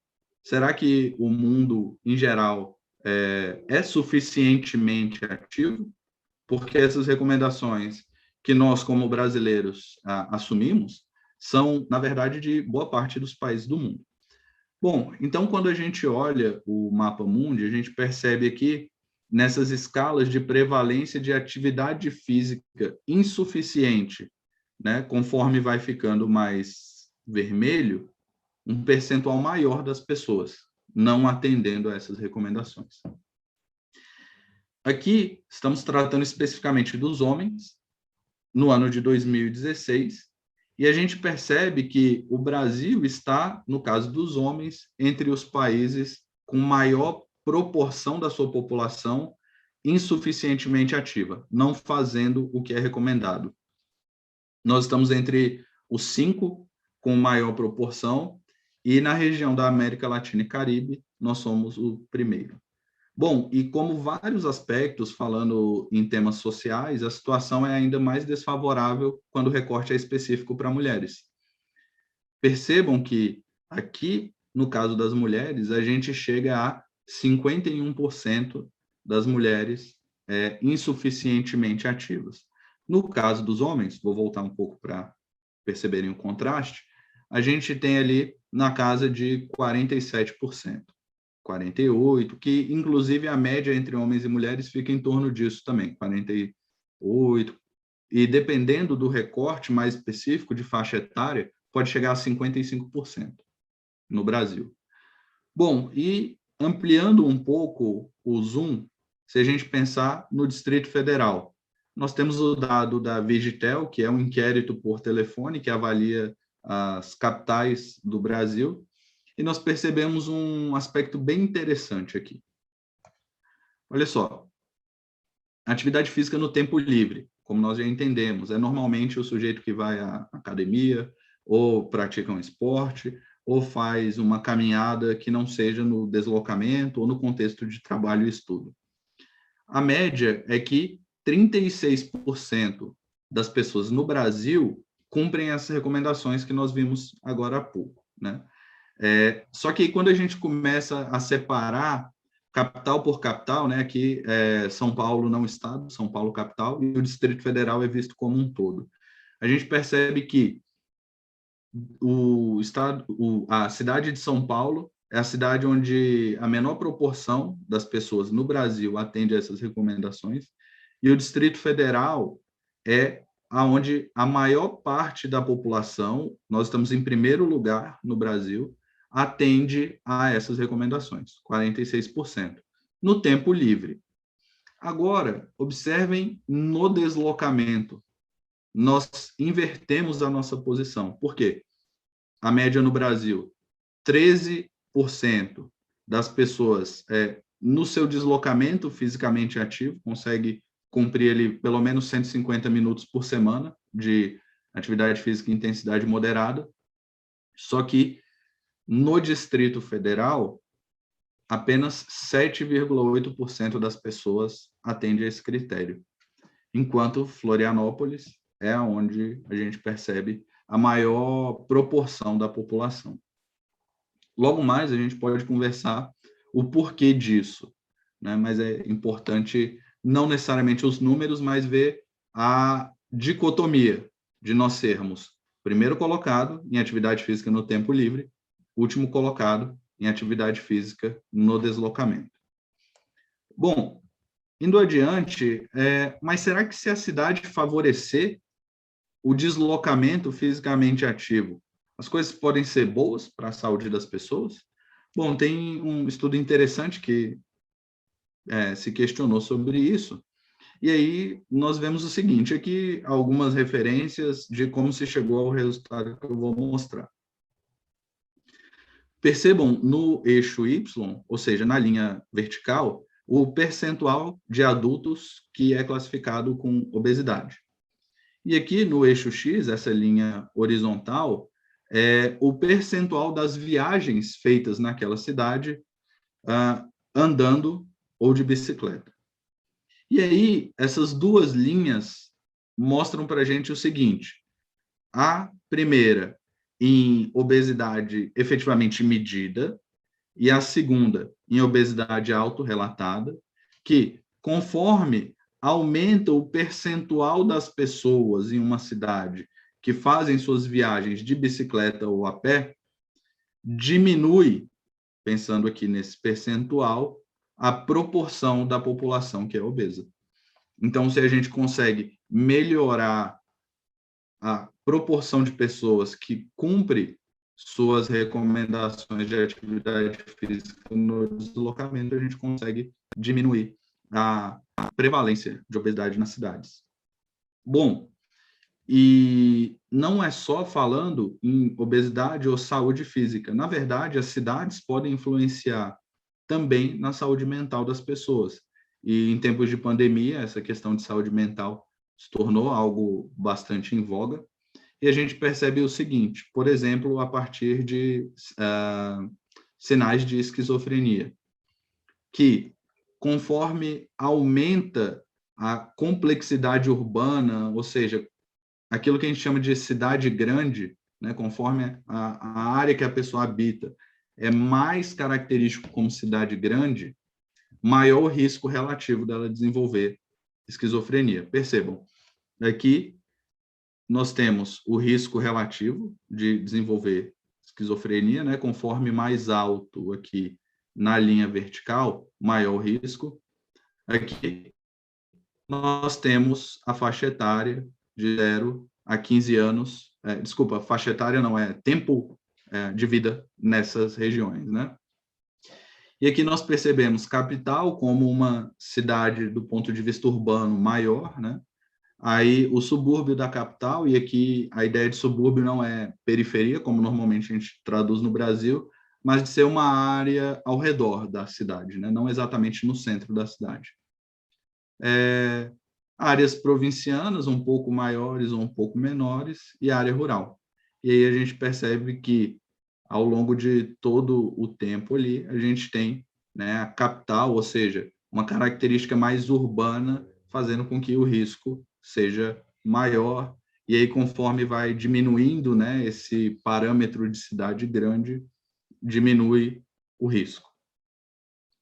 Será que o mundo, em geral, é suficientemente ativo? Porque essas recomendações que nós, como brasileiros, assumimos, são, na verdade, de boa parte dos países do mundo. Bom, então, quando a gente olha o mapa mundi, a gente percebe aqui, nessas escalas de prevalência de atividade física insuficiente, né, conforme vai ficando mais vermelho, um percentual maior das pessoas não atendendo a essas recomendações. Aqui, estamos tratando especificamente dos homens, no ano de 2016, e a gente percebe que o Brasil está, no caso dos homens, entre os países com maior proporção da sua população insuficientemente ativa, não fazendo o que é recomendado. Nós estamos entre os 5 com maior proporção, e na região da América Latina e Caribe, nós somos o primeiro. Bom, e como vários aspectos, falando em temas sociais, a situação é ainda mais desfavorável quando o recorte é específico para mulheres. Percebam que aqui, no caso das mulheres, a gente chega a 51% das mulheres insuficientemente ativas. No caso dos homens, vou voltar um pouco para perceberem o contraste, a gente tem ali na casa de 47%. 48%, que inclusive a média entre homens e mulheres fica em torno disso também, 48%, e dependendo do recorte mais específico de faixa etária, pode chegar a 55% no Brasil. Bom, e ampliando um pouco o zoom, se a gente pensar no Distrito Federal, nós temos o dado da Vigitel, que é um inquérito por telefone que avalia as capitais do Brasil, e nós percebemos um aspecto bem interessante aqui. Olha só, atividade física no tempo livre, como nós já entendemos, é normalmente o sujeito que vai à academia, ou pratica um esporte, ou faz uma caminhada que não seja no deslocamento ou no contexto de trabalho e estudo. A média é que 36% das pessoas no Brasil cumprem essas recomendações que nós vimos agora há pouco, né? Só que aí, quando a gente começa a separar capital por capital, né? Aqui São Paulo não estado, São Paulo capital, e o Distrito Federal é visto como um todo. A gente percebe que a cidade de São Paulo é a cidade onde a menor proporção das pessoas no Brasil atende a essas recomendações, e o Distrito Federal é onde a maior parte da população, nós estamos em primeiro lugar no Brasil, atende a essas recomendações, 46%, no tempo livre. Agora, observem no deslocamento. Nós invertemos a nossa posição. Por quê? A média no Brasil, 13% das pessoas no seu deslocamento fisicamente ativo, consegue cumprir ali pelo menos 150 minutos por semana de atividade física em intensidade moderada. Só que no Distrito Federal, apenas 7,8% das pessoas atendem a esse critério, enquanto Florianópolis é onde a gente percebe a maior proporção da população. Logo mais, a gente pode conversar o porquê disso, né? Mas é importante não necessariamente os números, mas ver a dicotomia de nós sermos primeiro colocado em atividade física no tempo livre, último colocado em atividade física no deslocamento. Bom, indo adiante, mas será que se a cidade favorecer o deslocamento fisicamente ativo, as coisas podem ser boas para a saúde das pessoas? Bom, tem um estudo interessante que se questionou sobre isso, e aí nós vemos o seguinte, aqui algumas referências de como se chegou ao resultado que eu vou mostrar. Percebam no eixo Y, ou seja, na linha vertical, o percentual de adultos que é classificado com obesidade. E aqui no eixo X, essa linha horizontal, é o percentual das viagens feitas naquela cidade andando ou de bicicleta. E aí, essas duas linhas mostram para a gente o seguinte: a primeira em obesidade efetivamente medida e a segunda em obesidade autorrelatada, que conforme aumenta o percentual das pessoas em uma cidade que fazem suas viagens de bicicleta ou a pé, diminui, pensando aqui nesse percentual, a proporção da população que é obesa. Então, se a gente consegue melhorar a proporção de pessoas que cumpre suas recomendações de atividade física no deslocamento, a gente consegue diminuir a prevalência de obesidade nas cidades. Bom, e não é só falando em obesidade ou saúde física. Na verdade, as cidades podem influenciar também na saúde mental das pessoas. E em tempos de pandemia, essa questão de saúde mental se tornou algo bastante em voga. E a gente percebe o seguinte, por exemplo, a partir de sinais de esquizofrenia, que conforme aumenta a complexidade urbana, ou seja, aquilo que a gente chama de cidade grande, né, conforme a área que a pessoa habita é mais característico como cidade grande, maior o risco relativo dela desenvolver esquizofrenia. Percebam, aqui nós temos o risco relativo de desenvolver esquizofrenia, né? Conforme mais alto aqui na linha vertical, maior o risco. Aqui nós temos a faixa etária de 0 a 15 anos, desculpa, faixa etária não, é tempo de vida nessas regiões, né? E aqui nós percebemos capital como uma cidade do ponto de vista urbano maior, né? Aí o subúrbio da capital, e aqui a ideia de subúrbio não é periferia, como normalmente a gente traduz no Brasil, mas de ser uma área ao redor da cidade, né? Não exatamente no centro da cidade. Áreas provincianas, um pouco maiores ou um pouco menores, e área rural. E aí a gente percebe que ao longo de todo o tempo ali, a gente tem, né, a capital, ou seja, uma característica mais urbana, fazendo com que o risco seja maior, e aí conforme vai diminuindo, né, esse parâmetro de cidade grande, diminui o risco.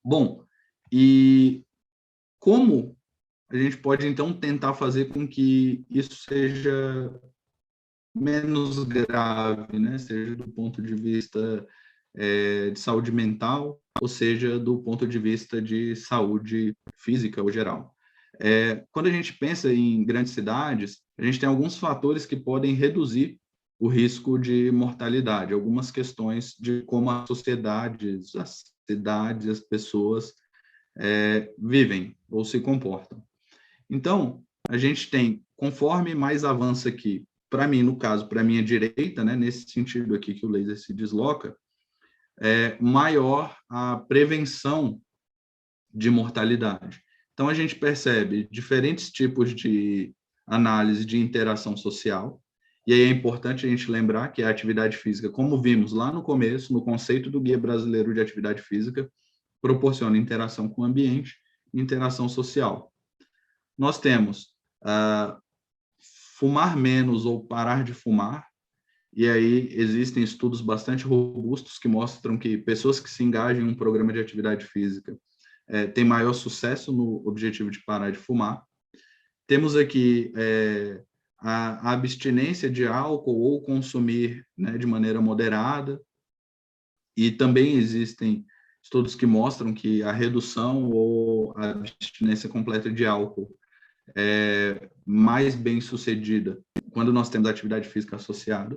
Bom, e como a gente pode, então, tentar fazer com que isso seja menos grave, né? Seja do ponto de vista de saúde mental, ou seja, do ponto de vista de saúde física ou geral. Quando a gente pensa em grandes cidades, a gente tem alguns fatores que podem reduzir o risco de mortalidade, algumas questões de como as sociedades, as cidades, as pessoas vivem ou se comportam. Então, a gente tem, conforme mais avança aqui, para mim, no caso, para a minha direita, né, nesse sentido aqui que o laser se desloca, maior a prevenção de mortalidade. Então, a gente percebe diferentes tipos de análise de interação social, e aí é importante a gente lembrar que a atividade física, como vimos lá no começo, no conceito do Guia Brasileiro de Atividade Física, proporciona interação com o ambiente e interação social. Nós temos fumar menos ou parar de fumar, e aí existem estudos bastante robustos que mostram que pessoas que se engajam em um programa de atividade física têm maior sucesso no objetivo de parar de fumar. Temos aqui a abstinência de álcool ou consumir, né, de maneira moderada, e também existem estudos que mostram que a redução ou a abstinência completa de álcool mais bem sucedida quando nós temos atividade física associada,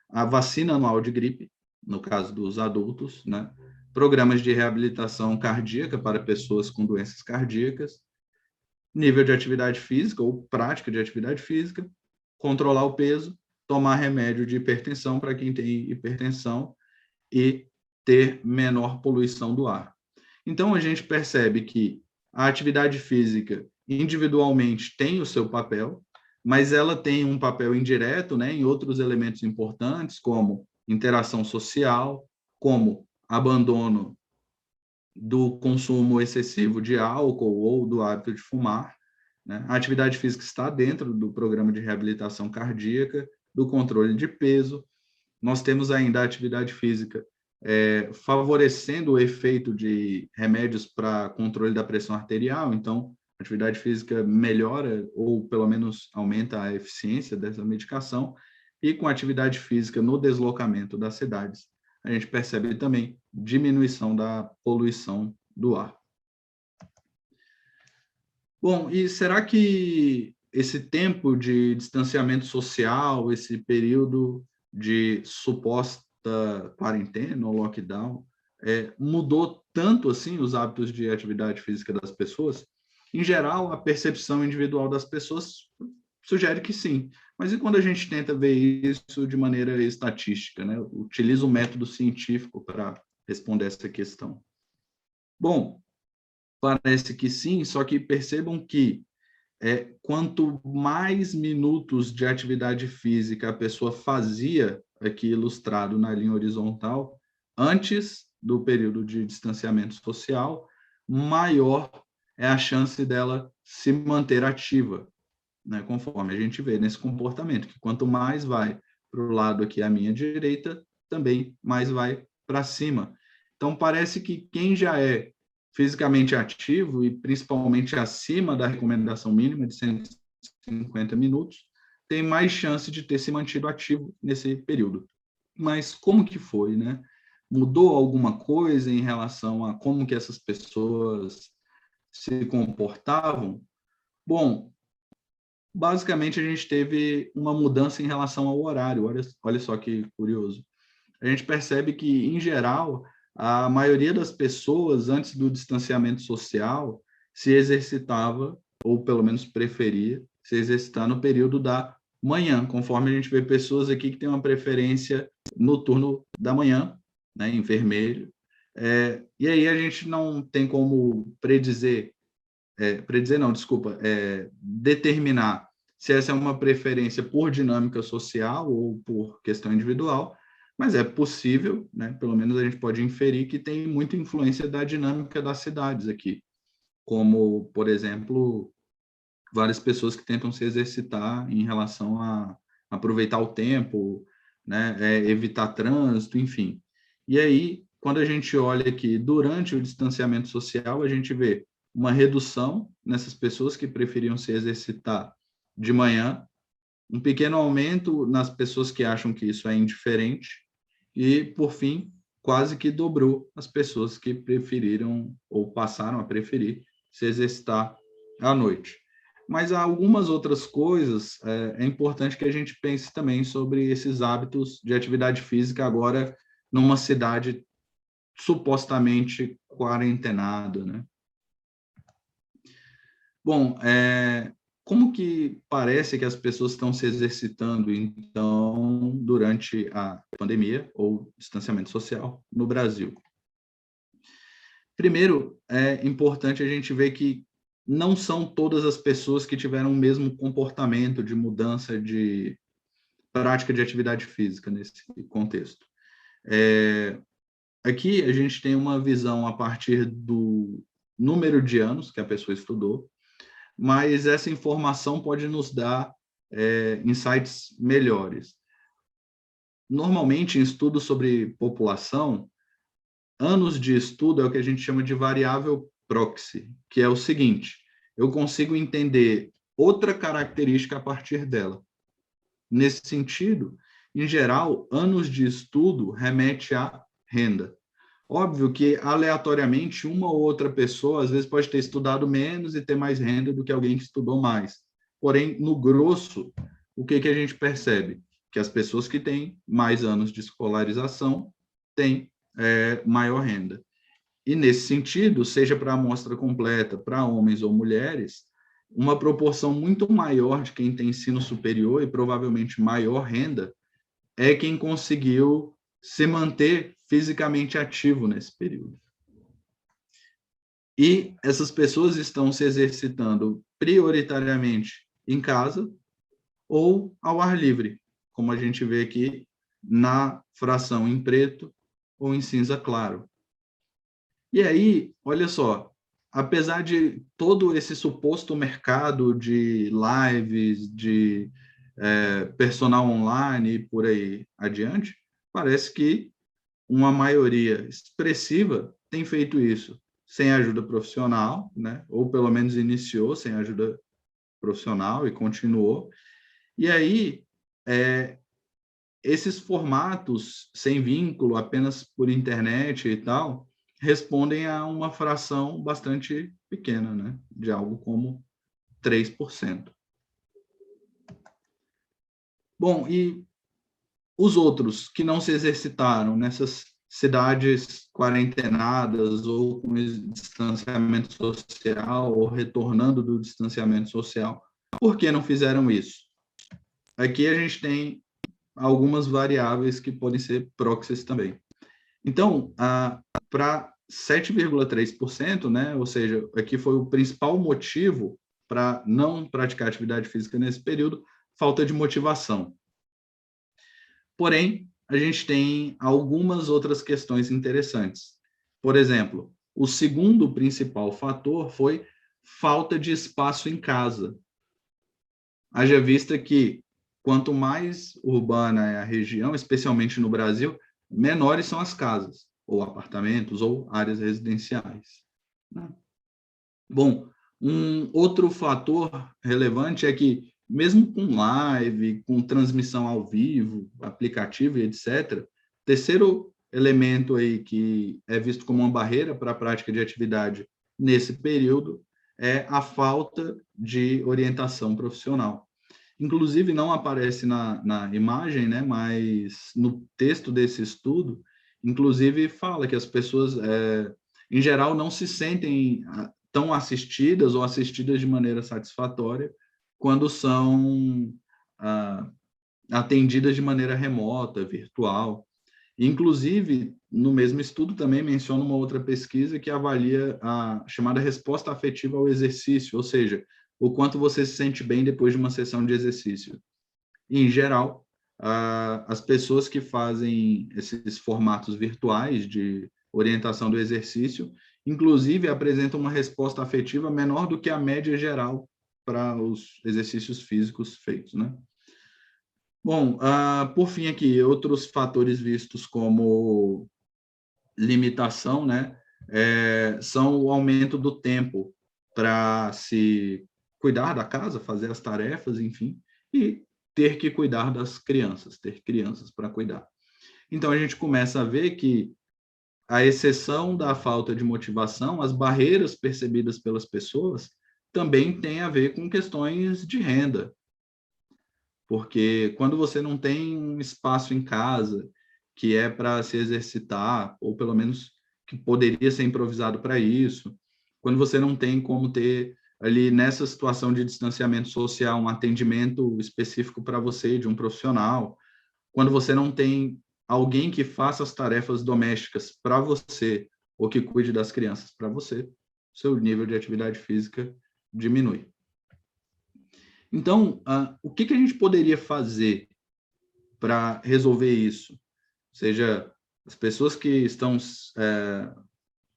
a vacina anual de gripe, no caso dos adultos, né? Programas de reabilitação cardíaca para pessoas com doenças cardíacas, nível de atividade física ou prática de atividade física, controlar o peso, tomar remédio de hipertensão para quem tem hipertensão e ter menor poluição do ar. Então, a gente percebe que a atividade física individualmente tem o seu papel, mas ela tem um papel indireto, né, em outros elementos importantes, como interação social, como abandono do consumo excessivo de álcool ou do hábito de fumar, né? A atividade física está dentro do programa de reabilitação cardíaca, do controle de peso. Nós temos ainda a atividade física favorecendo o efeito de remédios para controle da pressão arterial, então a atividade física melhora ou pelo menos aumenta a eficiência dessa medicação, e com a atividade física no deslocamento das cidades, a gente percebe também diminuição da poluição do ar. Bom, e será que esse tempo de distanciamento social, esse período de suposta quarentena ou lockdown, mudou tanto assim os hábitos de atividade física das pessoas? Em geral, a percepção individual das pessoas sugere que sim. Mas e quando a gente tenta ver isso de maneira estatística, né? Utiliza o método científico para responder essa questão. Bom, parece que sim, só que percebam que quanto mais minutos de atividade física a pessoa fazia, aqui ilustrado na linha horizontal, antes do período de distanciamento social, maior é a chance dela se manter ativa, né, conforme a gente vê nesse comportamento, que quanto mais vai para o lado aqui à minha direita, também mais vai para cima. Então, parece que quem já é fisicamente ativo, e principalmente acima da recomendação mínima de 150 minutos, tem mais chance de ter se mantido ativo nesse período. Mas como que foi, né? Mudou alguma coisa em relação a como que essas pessoas se comportavam? Bom, basicamente a gente teve uma mudança em relação ao horário. Olha só que curioso. A gente percebe que, em geral, a maioria das pessoas, antes do distanciamento social, se exercitava, ou pelo menos preferia, se exercitar no período da manhã, conforme a gente vê pessoas aqui que têm uma preferência no turno da manhã, né, em vermelho. E aí a gente não tem como determinar se essa é uma preferência por dinâmica social ou por questão individual, mas é possível, né? Pelo menos a gente pode inferir que tem muita influência da dinâmica das cidades aqui, como, por exemplo, várias pessoas que tentam se exercitar em relação a aproveitar o tempo, né? Evitar trânsito, enfim. E aí, quando a gente olha aqui, durante o distanciamento social, a gente vê uma redução nessas pessoas que preferiam se exercitar de manhã, um pequeno aumento nas pessoas que acham que isso é indiferente e, por fim, quase que dobrou as pessoas que preferiram ou passaram a preferir se exercitar à noite. Mas há algumas outras coisas, é importante que a gente pense também sobre esses hábitos de atividade física agora numa cidade supostamente quarentenada, né? Bom, como que parece que as pessoas estão se exercitando, então, durante a pandemia ou distanciamento social no Brasil? Primeiro, é importante a gente ver que não são todas as pessoas que tiveram o mesmo comportamento de mudança de prática de atividade física nesse contexto. Aqui a gente tem uma visão a partir do número de anos que a pessoa estudou, mas essa informação pode nos dar insights melhores. Normalmente, em estudos sobre população, anos de estudo é o que a gente chama de variável proxy, que é o seguinte: eu consigo entender outra característica a partir dela. Nesse sentido, em geral, anos de estudo remete à renda. Óbvio que, aleatoriamente, uma ou outra pessoa, às vezes, pode ter estudado menos e ter mais renda do que alguém que estudou mais. Porém, no grosso, o que a gente percebe? Que as pessoas que têm mais anos de escolarização têm maior renda. E, nesse sentido, seja para a amostra completa, para homens ou mulheres, uma proporção muito maior de quem tem ensino superior e provavelmente maior renda é quem conseguiu se manter fisicamente ativo nesse período. E essas pessoas estão se exercitando prioritariamente em casa ou ao ar livre, como a gente vê aqui na fração em preto ou em cinza claro. E aí, olha só, apesar de todo esse suposto mercado de lives, de personal online e por aí adiante, parece que uma maioria expressiva tem feito isso sem ajuda profissional, né? Ou pelo menos iniciou sem ajuda profissional e continuou. E aí, esses formatos sem vínculo, apenas por internet e tal, respondem a uma fração bastante pequena, né? De algo como 3%. Bom, e os outros que não se exercitaram nessas cidades quarentenadas ou com distanciamento social ou retornando do distanciamento social, por que não fizeram isso? Aqui a gente tem algumas variáveis que podem ser proxies também. Então, para 7,3%, né, ou seja, aqui foi o principal motivo para não praticar atividade física nesse período, falta de motivação. Porém, a gente tem algumas outras questões interessantes. Por exemplo, o segundo principal fator foi falta de espaço em casa. Haja vista que, quanto mais urbana é a região, especialmente no Brasil, menores são as casas, ou apartamentos, ou áreas residenciais. Bom, um outro fator relevante é que, mesmo com live, com transmissão ao vivo, aplicativo e etc., terceiro elemento aí que é visto como uma barreira para a prática de atividade nesse período é a falta de orientação profissional. Inclusive, não aparece na imagem, né, mas no texto desse estudo, inclusive fala que as pessoas, em geral, não se sentem tão assistidas ou assistidas de maneira satisfatória quando são atendidas de maneira remota, virtual. Inclusive, no mesmo estudo também menciona uma outra pesquisa que avalia a chamada resposta afetiva ao exercício, ou seja, o quanto você se sente bem depois de uma sessão de exercício. E, em geral, as pessoas que fazem esses formatos virtuais de orientação do exercício, inclusive, apresentam uma resposta afetiva menor do que a média geral para os exercícios físicos feitos, né? Bom, por fim aqui, outros fatores vistos como limitação, né, são o aumento do tempo para se cuidar da casa, fazer as tarefas, enfim, e ter que cuidar das crianças, ter crianças para cuidar. Então, a gente começa a ver que, à exceção da falta de motivação, as barreiras percebidas pelas pessoas também têm a ver com questões de renda. Porque quando você não tem um espaço em casa que é para se exercitar, ou pelo menos que poderia ser improvisado para isso, quando você não tem como ter ali nessa situação de distanciamento social um atendimento específico para você, de um profissional, quando você não tem alguém que faça as tarefas domésticas para você, ou que cuide das crianças para você, seu nível de atividade física diminui. Então, o que a gente poderia fazer para resolver isso? Ou seja, as pessoas que estão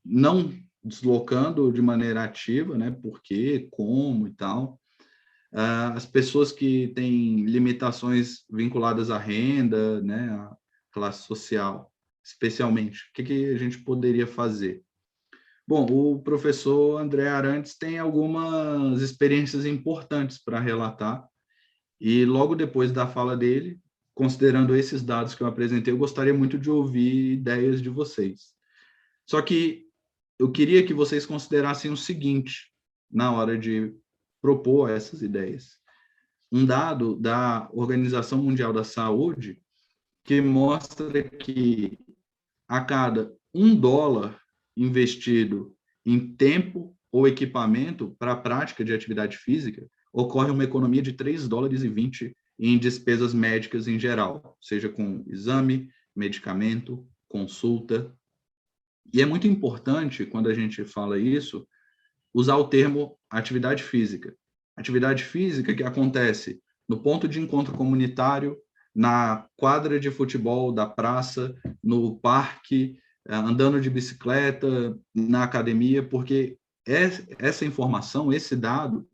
não deslocando de maneira ativa, né? Por quê, como e tal. As pessoas que têm limitações vinculadas à renda, né? À classe social, especialmente. O que a gente poderia fazer? Bom, o professor André Arantes tem algumas experiências importantes para relatar, e logo depois da fala dele, considerando esses dados que eu apresentei, eu gostaria muito de ouvir ideias de vocês. Só que eu queria que vocês considerassem o seguinte, na hora de propor essas ideias. Um dado da Organização Mundial da Saúde que mostra que a cada $1 investido em tempo ou equipamento para a prática de atividade física, ocorre uma economia de $3,20 em despesas médicas em geral, seja com exame, medicamento, consulta. E é muito importante, quando a gente fala isso, usar o termo atividade física. Atividade física que acontece no ponto de encontro comunitário, na quadra de futebol da praça, no parque, andando de bicicleta, na academia, porque essa informação, esse dado,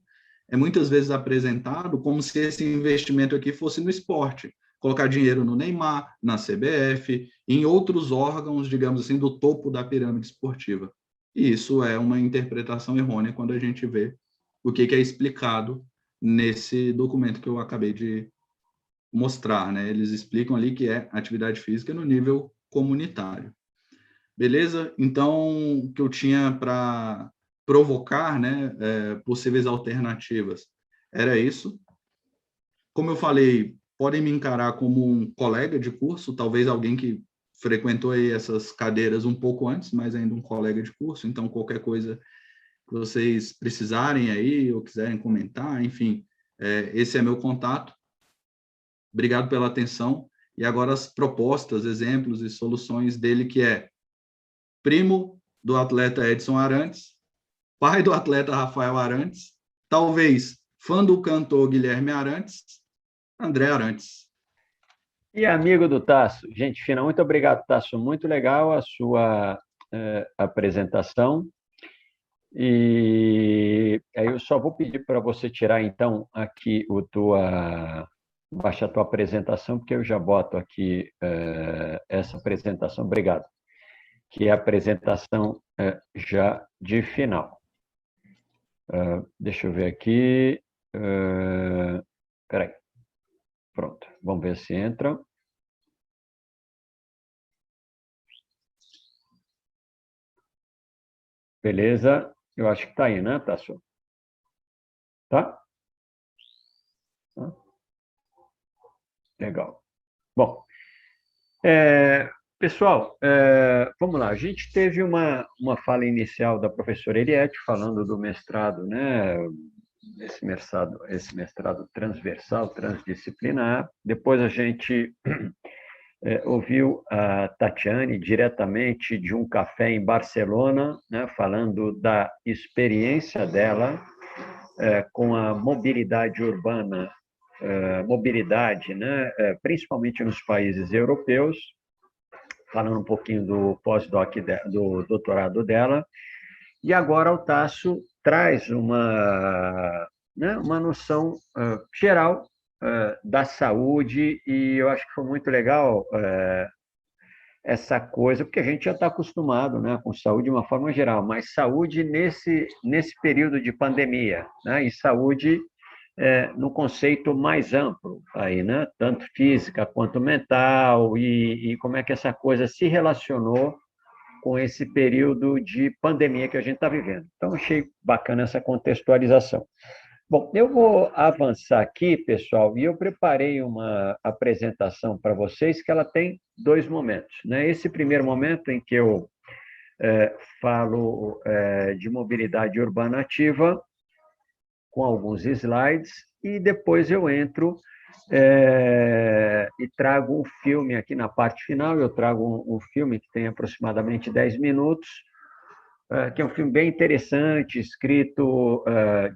é muitas vezes apresentado como se esse investimento aqui fosse no esporte. Colocar dinheiro no Neymar, na CBF, em outros órgãos, digamos assim, do topo da pirâmide esportiva. E isso é uma interpretação errônea quando a gente vê o que é explicado nesse documento que eu acabei de mostrar, né? Eles explicam ali que é atividade física no nível comunitário. Beleza? Então, o que eu tinha para provocar, né, possíveis alternativas, era isso. Como eu falei, podem me encarar como um colega de curso, talvez alguém que frequentou aí essas cadeiras um pouco antes, mas ainda um colega de curso, então qualquer coisa que vocês precisarem aí, ou quiserem comentar, enfim, esse é meu contato. Obrigado pela atenção. E agora as propostas, exemplos e soluções dele, que é primo do atleta Edson Arantes, pai do atleta Rafael Arantes, talvez fã do cantor Guilherme Arantes, André Arantes.
E amigo do Tasso. Gente fina, muito obrigado, Tasso. Muito legal a sua apresentação. E aí eu só vou pedir para você tirar, então, aqui baixa a tua apresentação, porque eu já boto aqui essa apresentação. Obrigado. Que é a apresentação já de final. Deixa eu ver aqui. Espera aí. Pronto. Vamos ver se entra. Beleza. Eu acho que está aí, né, Tasso? Tá? Legal. Bom, pessoal, vamos lá. A gente teve uma fala inicial da professora Eliette falando do mestrado, né? Esse mestrado transversal, transdisciplinar. Depois a gente ouviu a Tatiane diretamente de um café em Barcelona, né? Falando da experiência dela com a mobilidade urbana mobilidade, né? Principalmente nos países europeus, falando um pouquinho do pós-doc, do doutorado dela. E agora o Tasso traz uma noção geral da saúde, e eu acho que foi muito legal essa coisa, porque a gente já está acostumado, né, com saúde de uma forma geral, mas saúde nesse período de pandemia, né, e saúde no conceito mais amplo, aí, né, tanto física quanto mental, e como é que essa coisa se relacionou com esse período de pandemia que a gente está vivendo. Então, achei bacana essa contextualização. Bom, eu vou avançar aqui, pessoal, e eu preparei uma apresentação para vocês que ela tem 2 momentos, né? Esse primeiro momento em que eu falo de mobilidade urbana ativa, com alguns slides, e depois eu entro e trago um filme aqui na parte final. Eu trago um filme que tem aproximadamente 10 minutos, que é um filme bem interessante, escrito,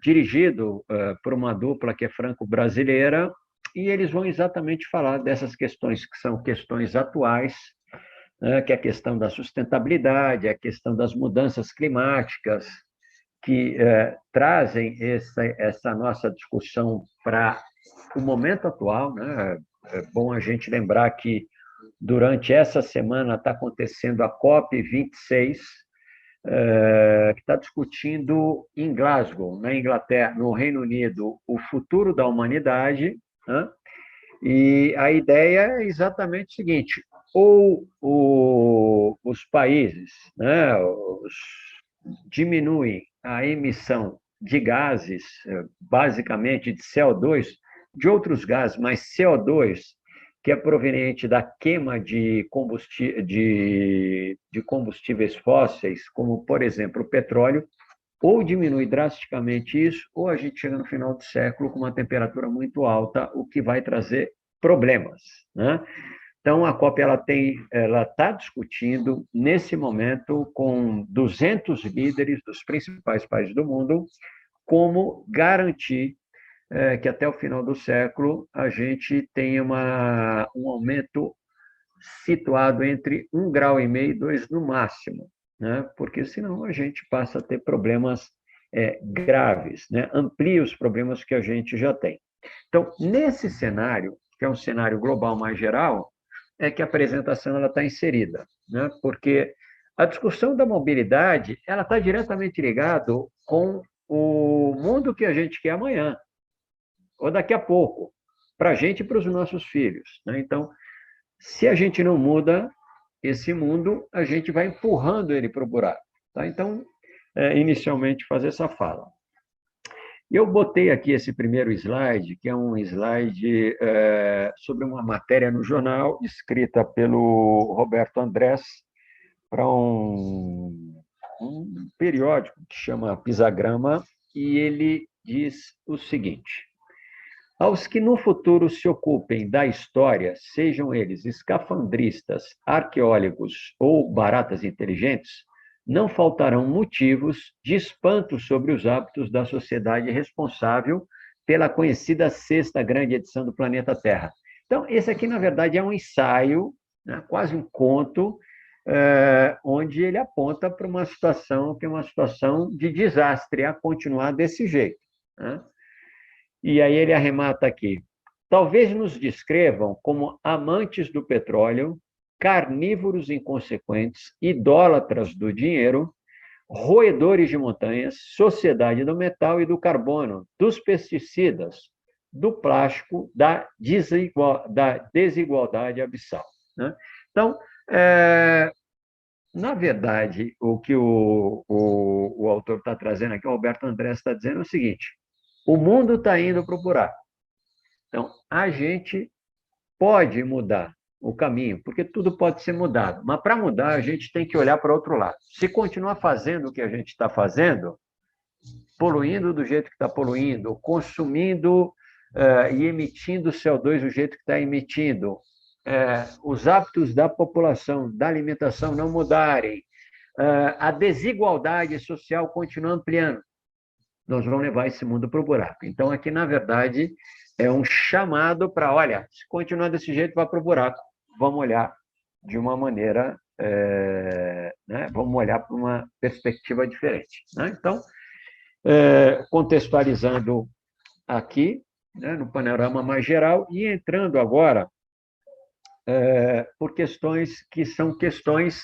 dirigido por uma dupla que é franco-brasileira, e eles vão exatamente falar dessas questões que são questões atuais, que é a questão da sustentabilidade, a questão das mudanças climáticas, que trazem essa nossa discussão para o momento atual, né? É bom a gente lembrar que durante essa semana está acontecendo a COP26, que está discutindo em Glasgow, na Inglaterra, no Reino Unido, o futuro da humanidade, né? E a ideia é exatamente o seguinte: ou os países, né, diminuem a emissão de gases, basicamente de CO2, de outros gases, mas CO2, que é proveniente da queima de combustíveis fósseis, como, por exemplo, o petróleo, ou diminui drasticamente isso, ou a gente chega no final do século com uma temperatura muito alta, o que vai trazer problemas, né? Então, a COP ela está discutindo, nesse momento, com 200 líderes dos principais países do mundo, como garantir que até o final do século a gente tenha um aumento situado entre 1,5 grau e 2 no máximo, né? Porque senão a gente passa a ter problemas graves, né? Amplia os problemas que a gente já tem. Então, nesse cenário, que é um cenário global mais geral, é que a apresentação está inserida, né? Porque a discussão da mobilidade ela está diretamente ligada com o mundo que a gente quer amanhã, ou daqui a pouco, para a gente e para os nossos filhos, né? Então, se a gente não muda esse mundo, a gente vai empurrando ele para o buraco, tá? Então, inicialmente, fazer essa fala. Eu botei aqui esse primeiro slide, que é um slide sobre uma matéria no jornal, escrita pelo Roberto Andrés, para um periódico que chama Pisagrama, e ele diz o seguinte: aos que no futuro se ocupem da história, sejam eles escafandristas, arqueólogos ou baratas inteligentes, não faltarão motivos de espanto sobre os hábitos da sociedade responsável pela conhecida sexta grande edição do planeta Terra. Então, esse aqui, na verdade, é um ensaio, né, quase um conto, onde ele aponta para uma situação que é uma situação de desastre a continuar desse jeito, né? E aí ele arremata aqui: talvez nos descrevam como amantes do petróleo, carnívoros inconsequentes, idólatras do dinheiro, roedores de montanhas, sociedade do metal e do carbono, dos pesticidas, do plástico, da desigualdade abissal, né? Então, na verdade, o que o autor está trazendo aqui, o Roberto Andrés está dizendo o seguinte: o mundo está indo para o buraco. Então, a gente pode mudar o caminho, porque tudo pode ser mudado. Mas, para mudar, a gente tem que olhar para o outro lado. Se continuar fazendo o que a gente está fazendo, poluindo do jeito que está poluindo, consumindo e emitindo CO2 do jeito que está emitindo, os hábitos da população, da alimentação não mudarem, a desigualdade social continua ampliando, nós vamos levar esse mundo para o buraco. Então, aqui, na verdade, é um chamado para, olha, se continuar desse jeito, vai para o buraco. Vamos olhar de uma maneira, né? Vamos olhar para uma perspectiva diferente. Né? Então, contextualizando aqui, né, no panorama mais geral, e entrando agora por questões que são questões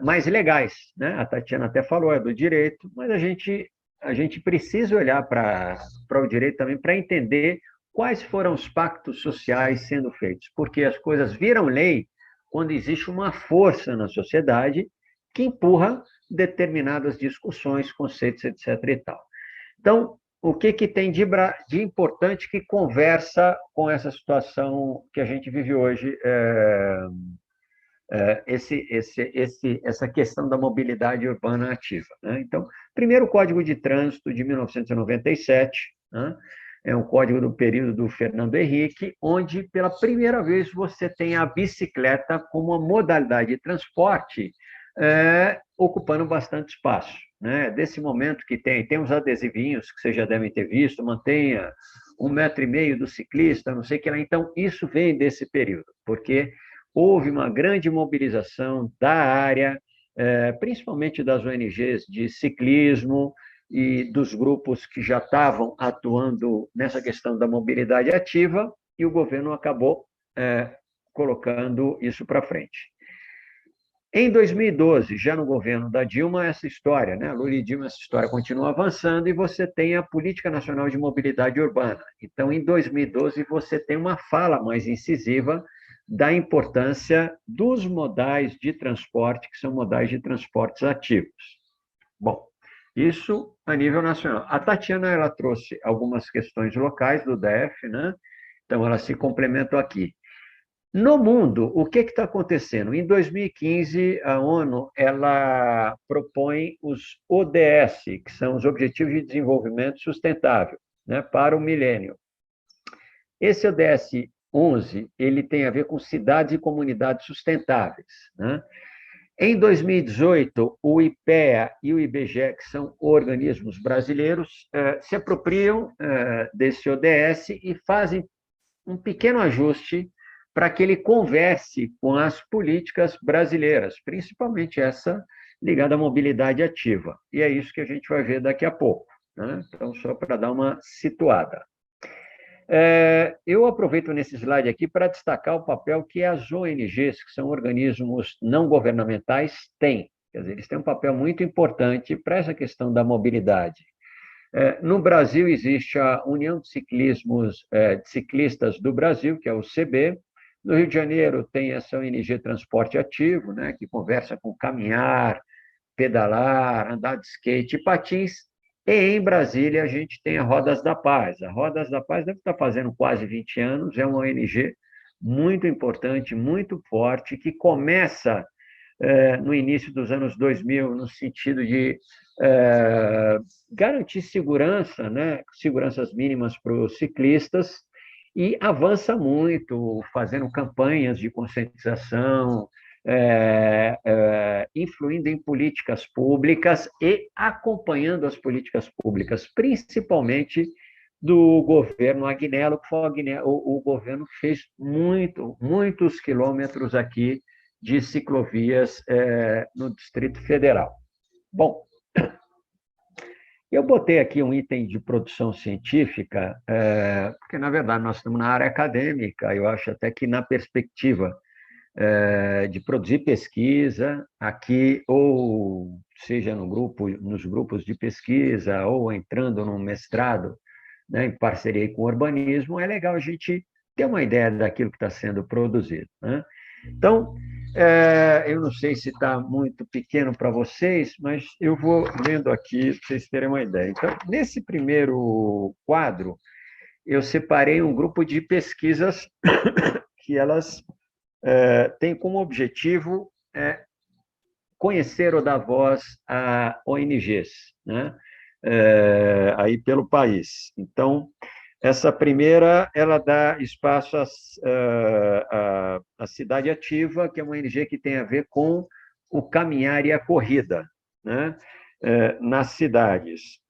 mais legais. Né? A Tatiana até falou, é do direito, mas a gente precisa olhar para o direito também para entender quais foram os pactos sociais sendo feitos, porque as coisas viram lei quando existe uma força na sociedade que empurra determinadas discussões, conceitos, etc. e tal. Então, o que tem de importante que conversa com essa situação que a gente vive hoje, essa questão da mobilidade urbana ativa. Né? Então, primeiro, o Código de Trânsito de 1997, né? É um código do período do Fernando Henrique, onde, pela primeira vez, você tem a bicicleta como uma modalidade de transporte ocupando bastante espaço. Né? Desse momento que tem os adesivinhos, que vocês já devem ter visto, mantenha 1,5 metro do ciclista, não sei o que lá. Então, isso vem desse período, porque houve uma grande mobilização da área, principalmente das ONGs de ciclismo e dos grupos que já estavam atuando nessa questão da mobilidade ativa, e o governo acabou colocando isso para frente. Em 2012, já no governo da Dilma, essa história, né? Lula e Dilma, essa história continua avançando, e você tem a Política Nacional de Mobilidade Urbana. Então, em 2012, você tem uma fala mais incisiva da importância dos modais de transporte, que são modais de transportes ativos. Bom, isso a nível nacional. A Tatiana, ela trouxe algumas questões locais do DF, né? Então, ela se complementou aqui. No mundo, o que está acontecendo? Em 2015, a ONU ela propõe os ODS, que são os Objetivos de Desenvolvimento Sustentável, né, para o milênio. Esse ODS 11, ele tem a ver com cidades e comunidades sustentáveis. Né? Em 2018, o IPEA e o IBGE, que são organismos brasileiros, se apropriam desse ODS e fazem um pequeno ajuste para que ele converse com as políticas brasileiras, principalmente essa ligada à mobilidade ativa. E é isso que a gente vai ver daqui a pouco. Né? Então, só para dar uma situada. Eu aproveito nesse slide aqui para destacar o papel que as ONGs, que são organismos não governamentais, têm. Quer dizer, eles têm um papel muito importante para essa questão da mobilidade. No Brasil, existe a União de Ciclistas do Brasil, que é o CB. No Rio de Janeiro, tem essa ONG Transporte Ativo, né, que conversa com caminhar, pedalar, andar de skate e patins. E em Brasília, a gente tem a Rodas da Paz. A Rodas da Paz deve estar fazendo quase 20 anos, é uma ONG muito importante, muito forte, que começa no início dos anos 2000, no sentido de garantir segurança, né, seguranças mínimas para os ciclistas, e avança muito, fazendo campanhas de conscientização, influindo em políticas públicas e acompanhando as políticas públicas, principalmente do governo Agnello, que o governo fez muitos quilômetros aqui de ciclovias no Distrito Federal. Bom, eu botei aqui um item de produção científica, porque, na verdade, nós estamos na área acadêmica, eu acho até que na perspectiva de produzir pesquisa aqui, ou seja nos grupos de pesquisa, ou entrando num mestrado, né, em parceria com o urbanismo, é legal a gente ter uma ideia daquilo que está sendo produzido. Né? Então, eu não sei se está muito pequeno para vocês, mas eu vou lendo aqui para vocês terem uma ideia. Então, nesse primeiro quadro, eu separei um grupo de pesquisas que elas têm como objetivo conhecer ou dar voz a ONGs, né? Aí pelo país. Então, essa primeira, ela dá espaço à Cidade Ativa, que é uma ONG que tem a ver com o caminhar e a corrida, né, nas cidades.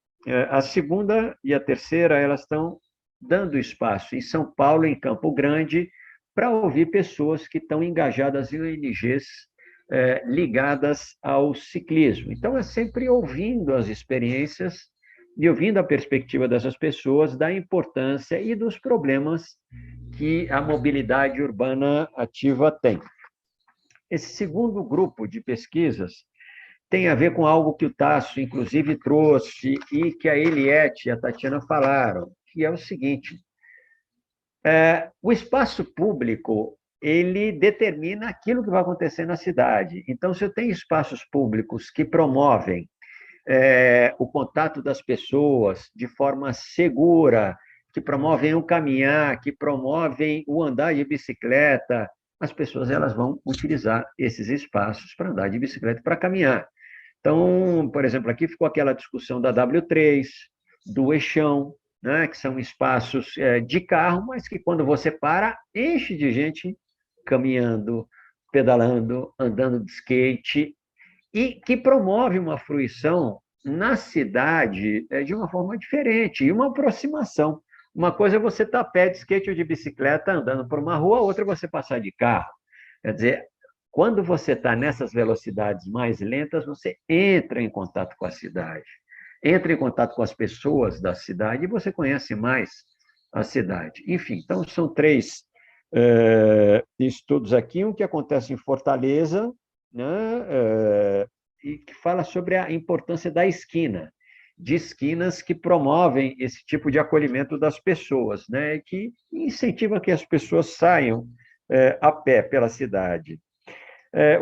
A segunda e a terceira, elas estão dando espaço em São Paulo, em Campo Grande, para ouvir pessoas que estão engajadas em ONGs ligadas ao ciclismo. Então, é sempre ouvindo as experiências e ouvindo a perspectiva dessas pessoas da importância e dos problemas que a mobilidade urbana ativa tem. Esse segundo grupo de pesquisas tem a ver com algo que o Tasso, inclusive, trouxe e que a Eliette e a Tatiana falaram, que é o seguinte: o espaço público ele determina aquilo que vai acontecer na cidade. Então, se eu tenho espaços públicos que promovem o contato das pessoas de forma segura, que promovem o caminhar, que promovem o andar de bicicleta, as pessoas elas vão utilizar esses espaços para andar de bicicleta e para caminhar. Então, por exemplo, aqui ficou aquela discussão da W3, do Eixão, né, que são espaços de carro, mas que quando você para, enche de gente caminhando, pedalando, andando de skate, e que promove uma fruição na cidade de uma forma diferente, e uma aproximação. Uma coisa é você estar a pé de skate ou de bicicleta andando por uma rua, outra é você passar de carro. Quer dizer, quando você está nessas velocidades mais lentas, você entra em contato com a cidade, entra em contato com as pessoas da cidade e você conhece mais a cidade. Enfim, então são 3 estudos aqui, um que acontece em Fortaleza, né, e que fala sobre a importância da esquina, de esquinas que promovem esse tipo de acolhimento das pessoas, né, e que incentiva que as pessoas saiam a pé pela cidade.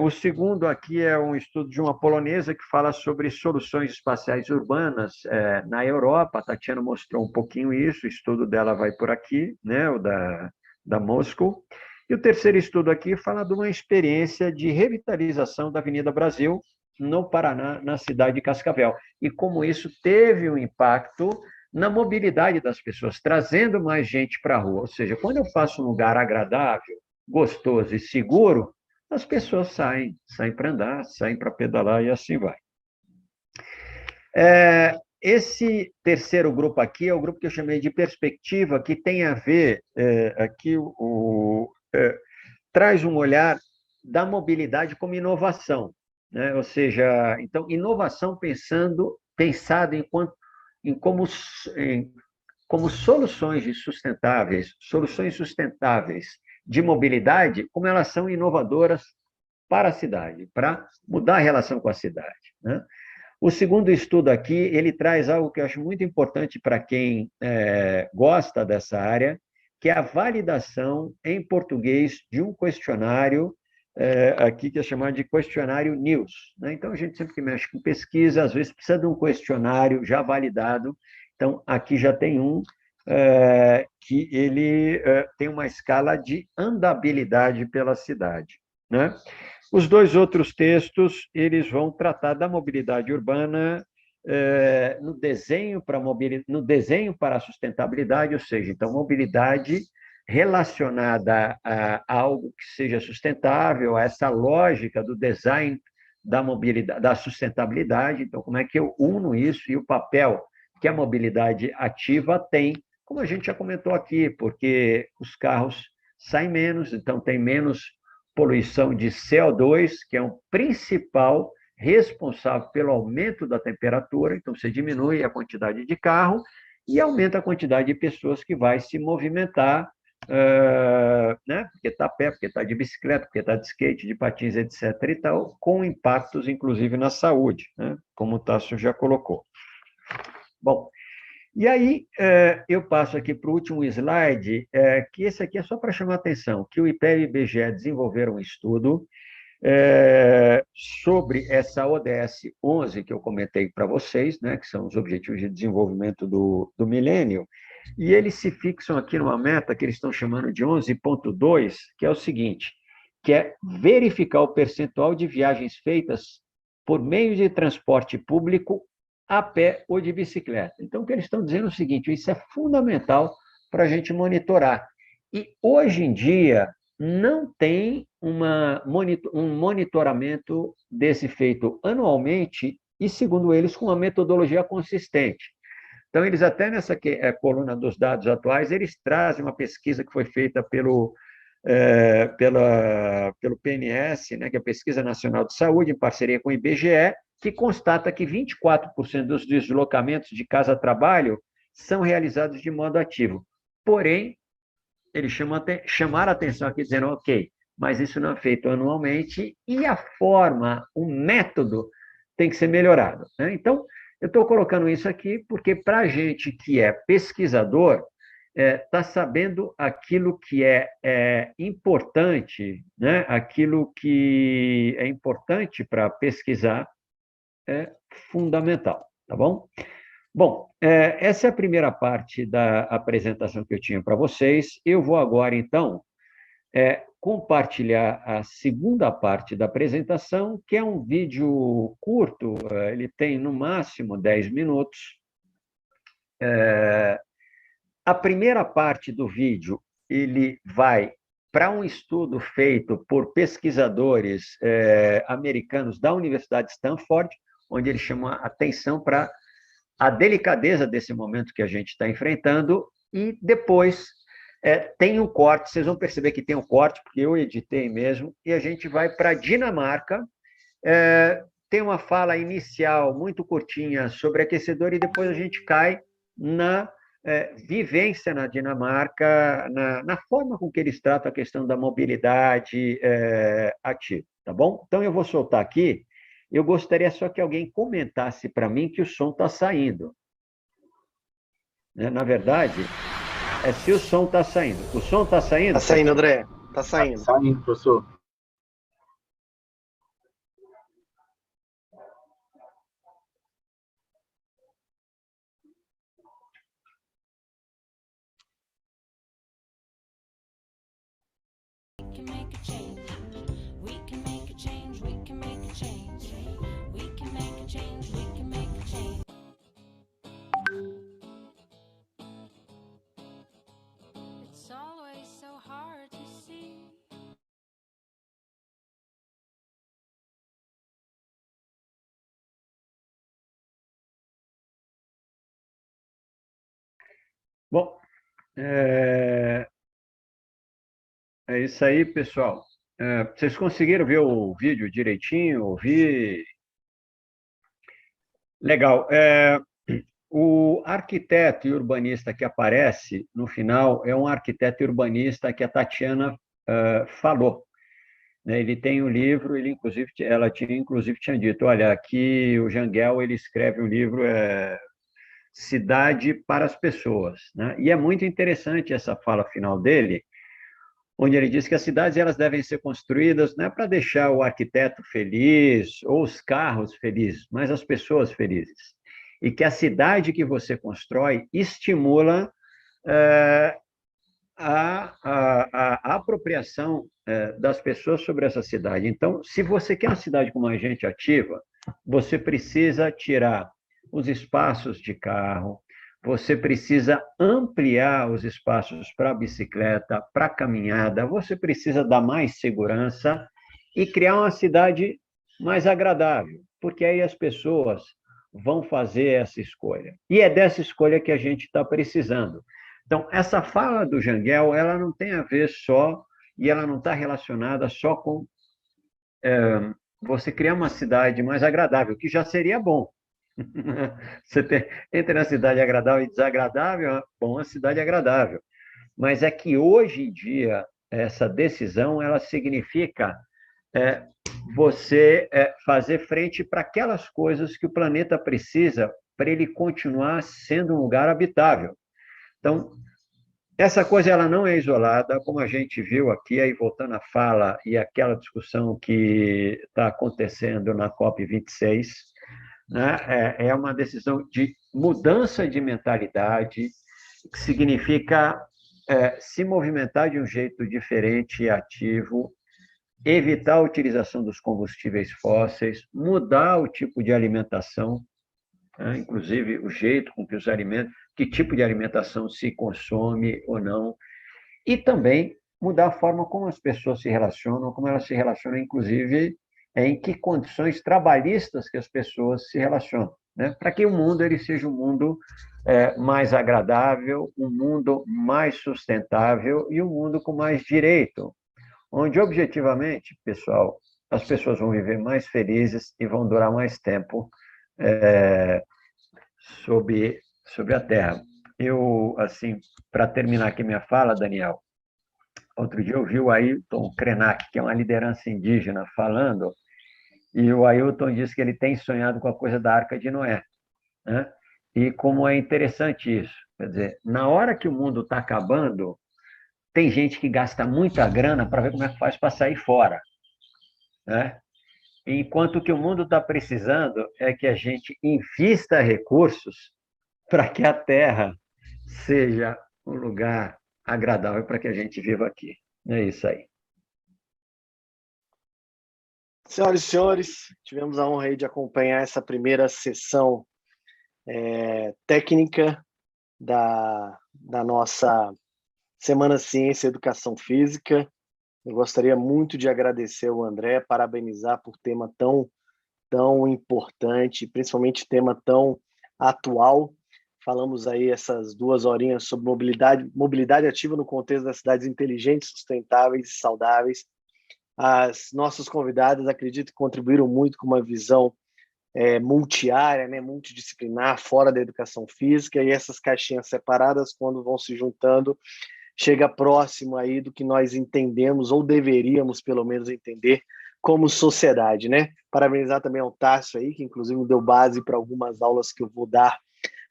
O segundo aqui é um estudo de uma polonesa que fala sobre soluções espaciais urbanas na Europa. A Tatiana mostrou um pouquinho isso, o estudo dela vai por aqui, né, o da Moscou. E o terceiro estudo aqui fala de uma experiência de revitalização da Avenida Brasil, no Paraná, na cidade de Cascavel, e como isso teve um impacto na mobilidade das pessoas, trazendo mais gente para a rua. Ou seja, quando eu faço um lugar agradável, gostoso e seguro, as pessoas saem para andar, saem para pedalar e assim vai. Esse terceiro grupo aqui é o grupo que eu chamei de perspectiva, que tem a ver, aqui traz um olhar da mobilidade como inovação, né? Ou seja, então, inovação pensada como soluções sustentáveis de mobilidade, como elas são inovadoras para a cidade, para mudar a relação com a cidade, né? O segundo estudo aqui, ele traz algo que eu acho muito importante para quem gosta dessa área, que é a validação em português de um questionário, aqui que é chamado de questionário News, né? Então, a gente sempre que mexe com pesquisa, às vezes precisa de um questionário já validado. Então, aqui já tem um que ele tem uma escala de andabilidade pela cidade, né? Os 2 outros textos, eles vão tratar da mobilidade urbana no desenho para a sustentabilidade, ou seja, então, mobilidade relacionada a algo que seja sustentável, a essa lógica do design da mobilidade, da sustentabilidade. Então, como é que eu uno isso e o papel que a mobilidade ativa tem, como a gente já comentou aqui, porque os carros saem menos, então tem menos poluição de CO2, que é um principal responsável pelo aumento da temperatura. Então, você diminui a quantidade de carro e aumenta a quantidade de pessoas que vai se movimentar, né? Porque está a pé, porque está de bicicleta, porque está de skate, de patins, etc. e tal, com impactos, inclusive, na saúde, né? Como o Tasso já colocou. Bom, e aí eu passo aqui para o último slide, que esse aqui é só para chamar a atenção, que o IPEA e o IBGE desenvolveram um estudo sobre essa ODS 11 que eu comentei para vocês, né, que são os Objetivos de Desenvolvimento do Milênio, e eles se fixam aqui numa meta que eles estão chamando de 11.2, que é o seguinte, que é verificar o percentual de viagens feitas por meio de transporte público a pé ou de bicicleta. Então, o que eles estão dizendo é o seguinte, isso é fundamental para a gente monitorar. E, hoje em dia, não tem um monitoramento desse feito anualmente e, segundo eles, com uma metodologia consistente. Então, eles até nessa coluna dos dados atuais, eles trazem uma pesquisa que foi feita pelo PNS, né, que é a Pesquisa Nacional de Saúde, em parceria com o IBGE, que constata que 24% dos deslocamentos de casa a trabalho são realizados de modo ativo. Porém, eles chamaram a atenção aqui, dizendo, ok, mas isso não é feito anualmente e a forma, o método tem que ser melhorado, né? Então, eu estou colocando isso aqui porque, para a gente que é pesquisador, está sabendo aquilo que é importante, né? Aquilo que é importante para pesquisar é fundamental, tá bom? Bom, essa é a primeira parte da apresentação que eu tinha para vocês. Eu vou agora, então, compartilhar a segunda parte da apresentação, que é um vídeo curto, ele tem no máximo 10 minutos. A primeira parte do vídeo, ele vai para um estudo feito por pesquisadores americanos da Universidade de Stanford, onde ele chama a atenção para a delicadeza desse momento que a gente está enfrentando, e depois tem um corte, vocês vão perceber que tem um corte, porque eu editei mesmo, e a gente vai para a Dinamarca, tem uma fala inicial muito curtinha sobre aquecedor, e depois a gente cai na vivência na Dinamarca, na forma com que eles tratam a questão da mobilidade ativa, tá bom? Então, eu vou soltar aqui. Eu gostaria só que alguém comentasse para mim que o som está saindo. Na verdade, se o som está saindo. O som está saindo?
Está saindo, André. Está saindo.
Está saindo, professor.
Bom, é isso aí, pessoal. Vocês conseguiram ver o vídeo direitinho? Ouvir? Legal. O arquiteto e urbanista que aparece no final é um arquiteto e urbanista que a Tatiana falou. Ele tem um livro, ela tinha dito, olha, aqui o Jangel ele escreve um livro Cidade para as Pessoas, né? E é muito interessante essa fala final dele, onde ele diz que as cidades elas devem ser construídas não é para deixar o arquiteto feliz ou os carros felizes, mas as pessoas felizes. E que a cidade que você constrói estimula a apropriação das pessoas sobre essa cidade. Então, se você quer uma cidade com mais gente ativa, você precisa tirar os espaços de carro, você precisa ampliar os espaços para bicicleta, para caminhada, você precisa dar mais segurança e criar uma cidade mais agradável, porque aí as pessoas vão fazer essa escolha. E é dessa escolha que a gente está precisando. Então, essa fala do Jangel, ela não tem a ver só, e ela não está relacionada só com você criar uma cidade mais agradável, que já seria bom. Você tem, entre a cidade agradável e desagradável, bom, a cidade agradável. Mas é que hoje em dia, essa decisão, ela significa você fazer frente para aquelas coisas que o planeta precisa para ele continuar sendo um lugar habitável. Então, essa coisa ela não é isolada, como a gente viu aqui, aí voltando à fala e aquela discussão que está acontecendo na COP26, né? É uma decisão de mudança de mentalidade, que significa se movimentar de um jeito diferente e ativo, evitar a utilização dos combustíveis fósseis, mudar o tipo de alimentação, né? Inclusive o jeito com que os alimentos, que tipo de alimentação se consome ou não, e também mudar a forma como as pessoas se relacionam, como elas se relacionam, inclusive, em que condições trabalhistas que as pessoas se relacionam. né? Para que o mundo ele seja um mundo mais agradável, um mundo mais sustentável e um mundo com mais direito, onde, objetivamente, pessoal, as pessoas vão viver mais felizes e vão durar mais tempo sobre a Terra. Eu, assim, para terminar aqui minha fala, Daniel, outro dia eu vi o Ailton Krenak, que é uma liderança indígena, falando, e o Ailton disse que ele tem sonhado com a coisa da Arca de Noé, né? E como é interessante isso. Quer dizer, na hora que o mundo está acabando, tem gente que gasta muita grana para ver como é que faz para sair fora, né? Enquanto que o mundo está precisando é que a gente invista recursos para que a Terra seja um lugar agradável para que a gente viva aqui. É isso aí.
Senhoras e senhores, tivemos a honra aí de acompanhar essa primeira sessão técnica da nossa Semana Ciência e Educação Física. Eu gostaria muito de agradecer ao André, parabenizar por tema tão importante, principalmente tema tão atual. Falamos aí essas 2 horinhas sobre mobilidade ativa no contexto das cidades inteligentes, sustentáveis e saudáveis. As nossas convidadas, acredito que contribuíram muito com uma visão multiárea, né, multidisciplinar, fora da educação física, e essas caixinhas separadas, quando vão se juntando, chega próximo aí do que nós entendemos, ou deveríamos, pelo menos, entender como sociedade, né? Parabenizar também ao Tássio aí, que inclusive deu base para algumas aulas que eu vou dar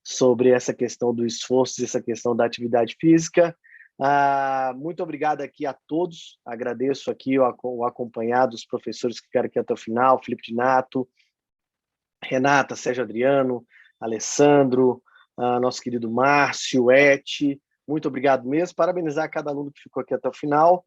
sobre essa questão do esforço, essa questão da atividade física. Muito obrigado aqui a todos, agradeço aqui o acompanhado dos professores que ficaram aqui até o final, Felipe Dinato, Renata, Sérgio Adriano, Alessandro, nosso querido Márcio, Eti, muito obrigado mesmo, parabenizar cada aluno que ficou aqui até o final,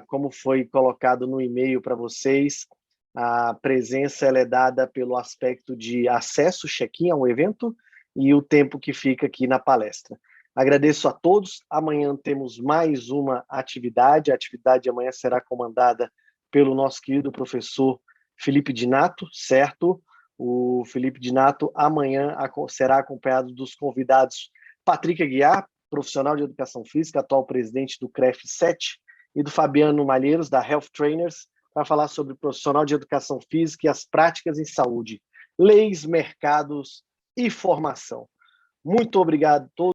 como foi colocado no e-mail para vocês, a presença ela é dada pelo aspecto de acesso, check-in ao evento, e o tempo que fica aqui na palestra. Agradeço a todos, amanhã temos mais uma atividade, a atividade de amanhã será comandada pelo nosso querido professor Felipe Dinato, certo? O Felipe Dinato amanhã será acompanhado dos convidados Patrick Aguiar, profissional de educação física, atual presidente do CREF 7, e do Fabiano Malheiros, da Health Trainers, para falar sobre profissional de educação física e as práticas em saúde, leis, mercados e formação. Muito obrigado a todos.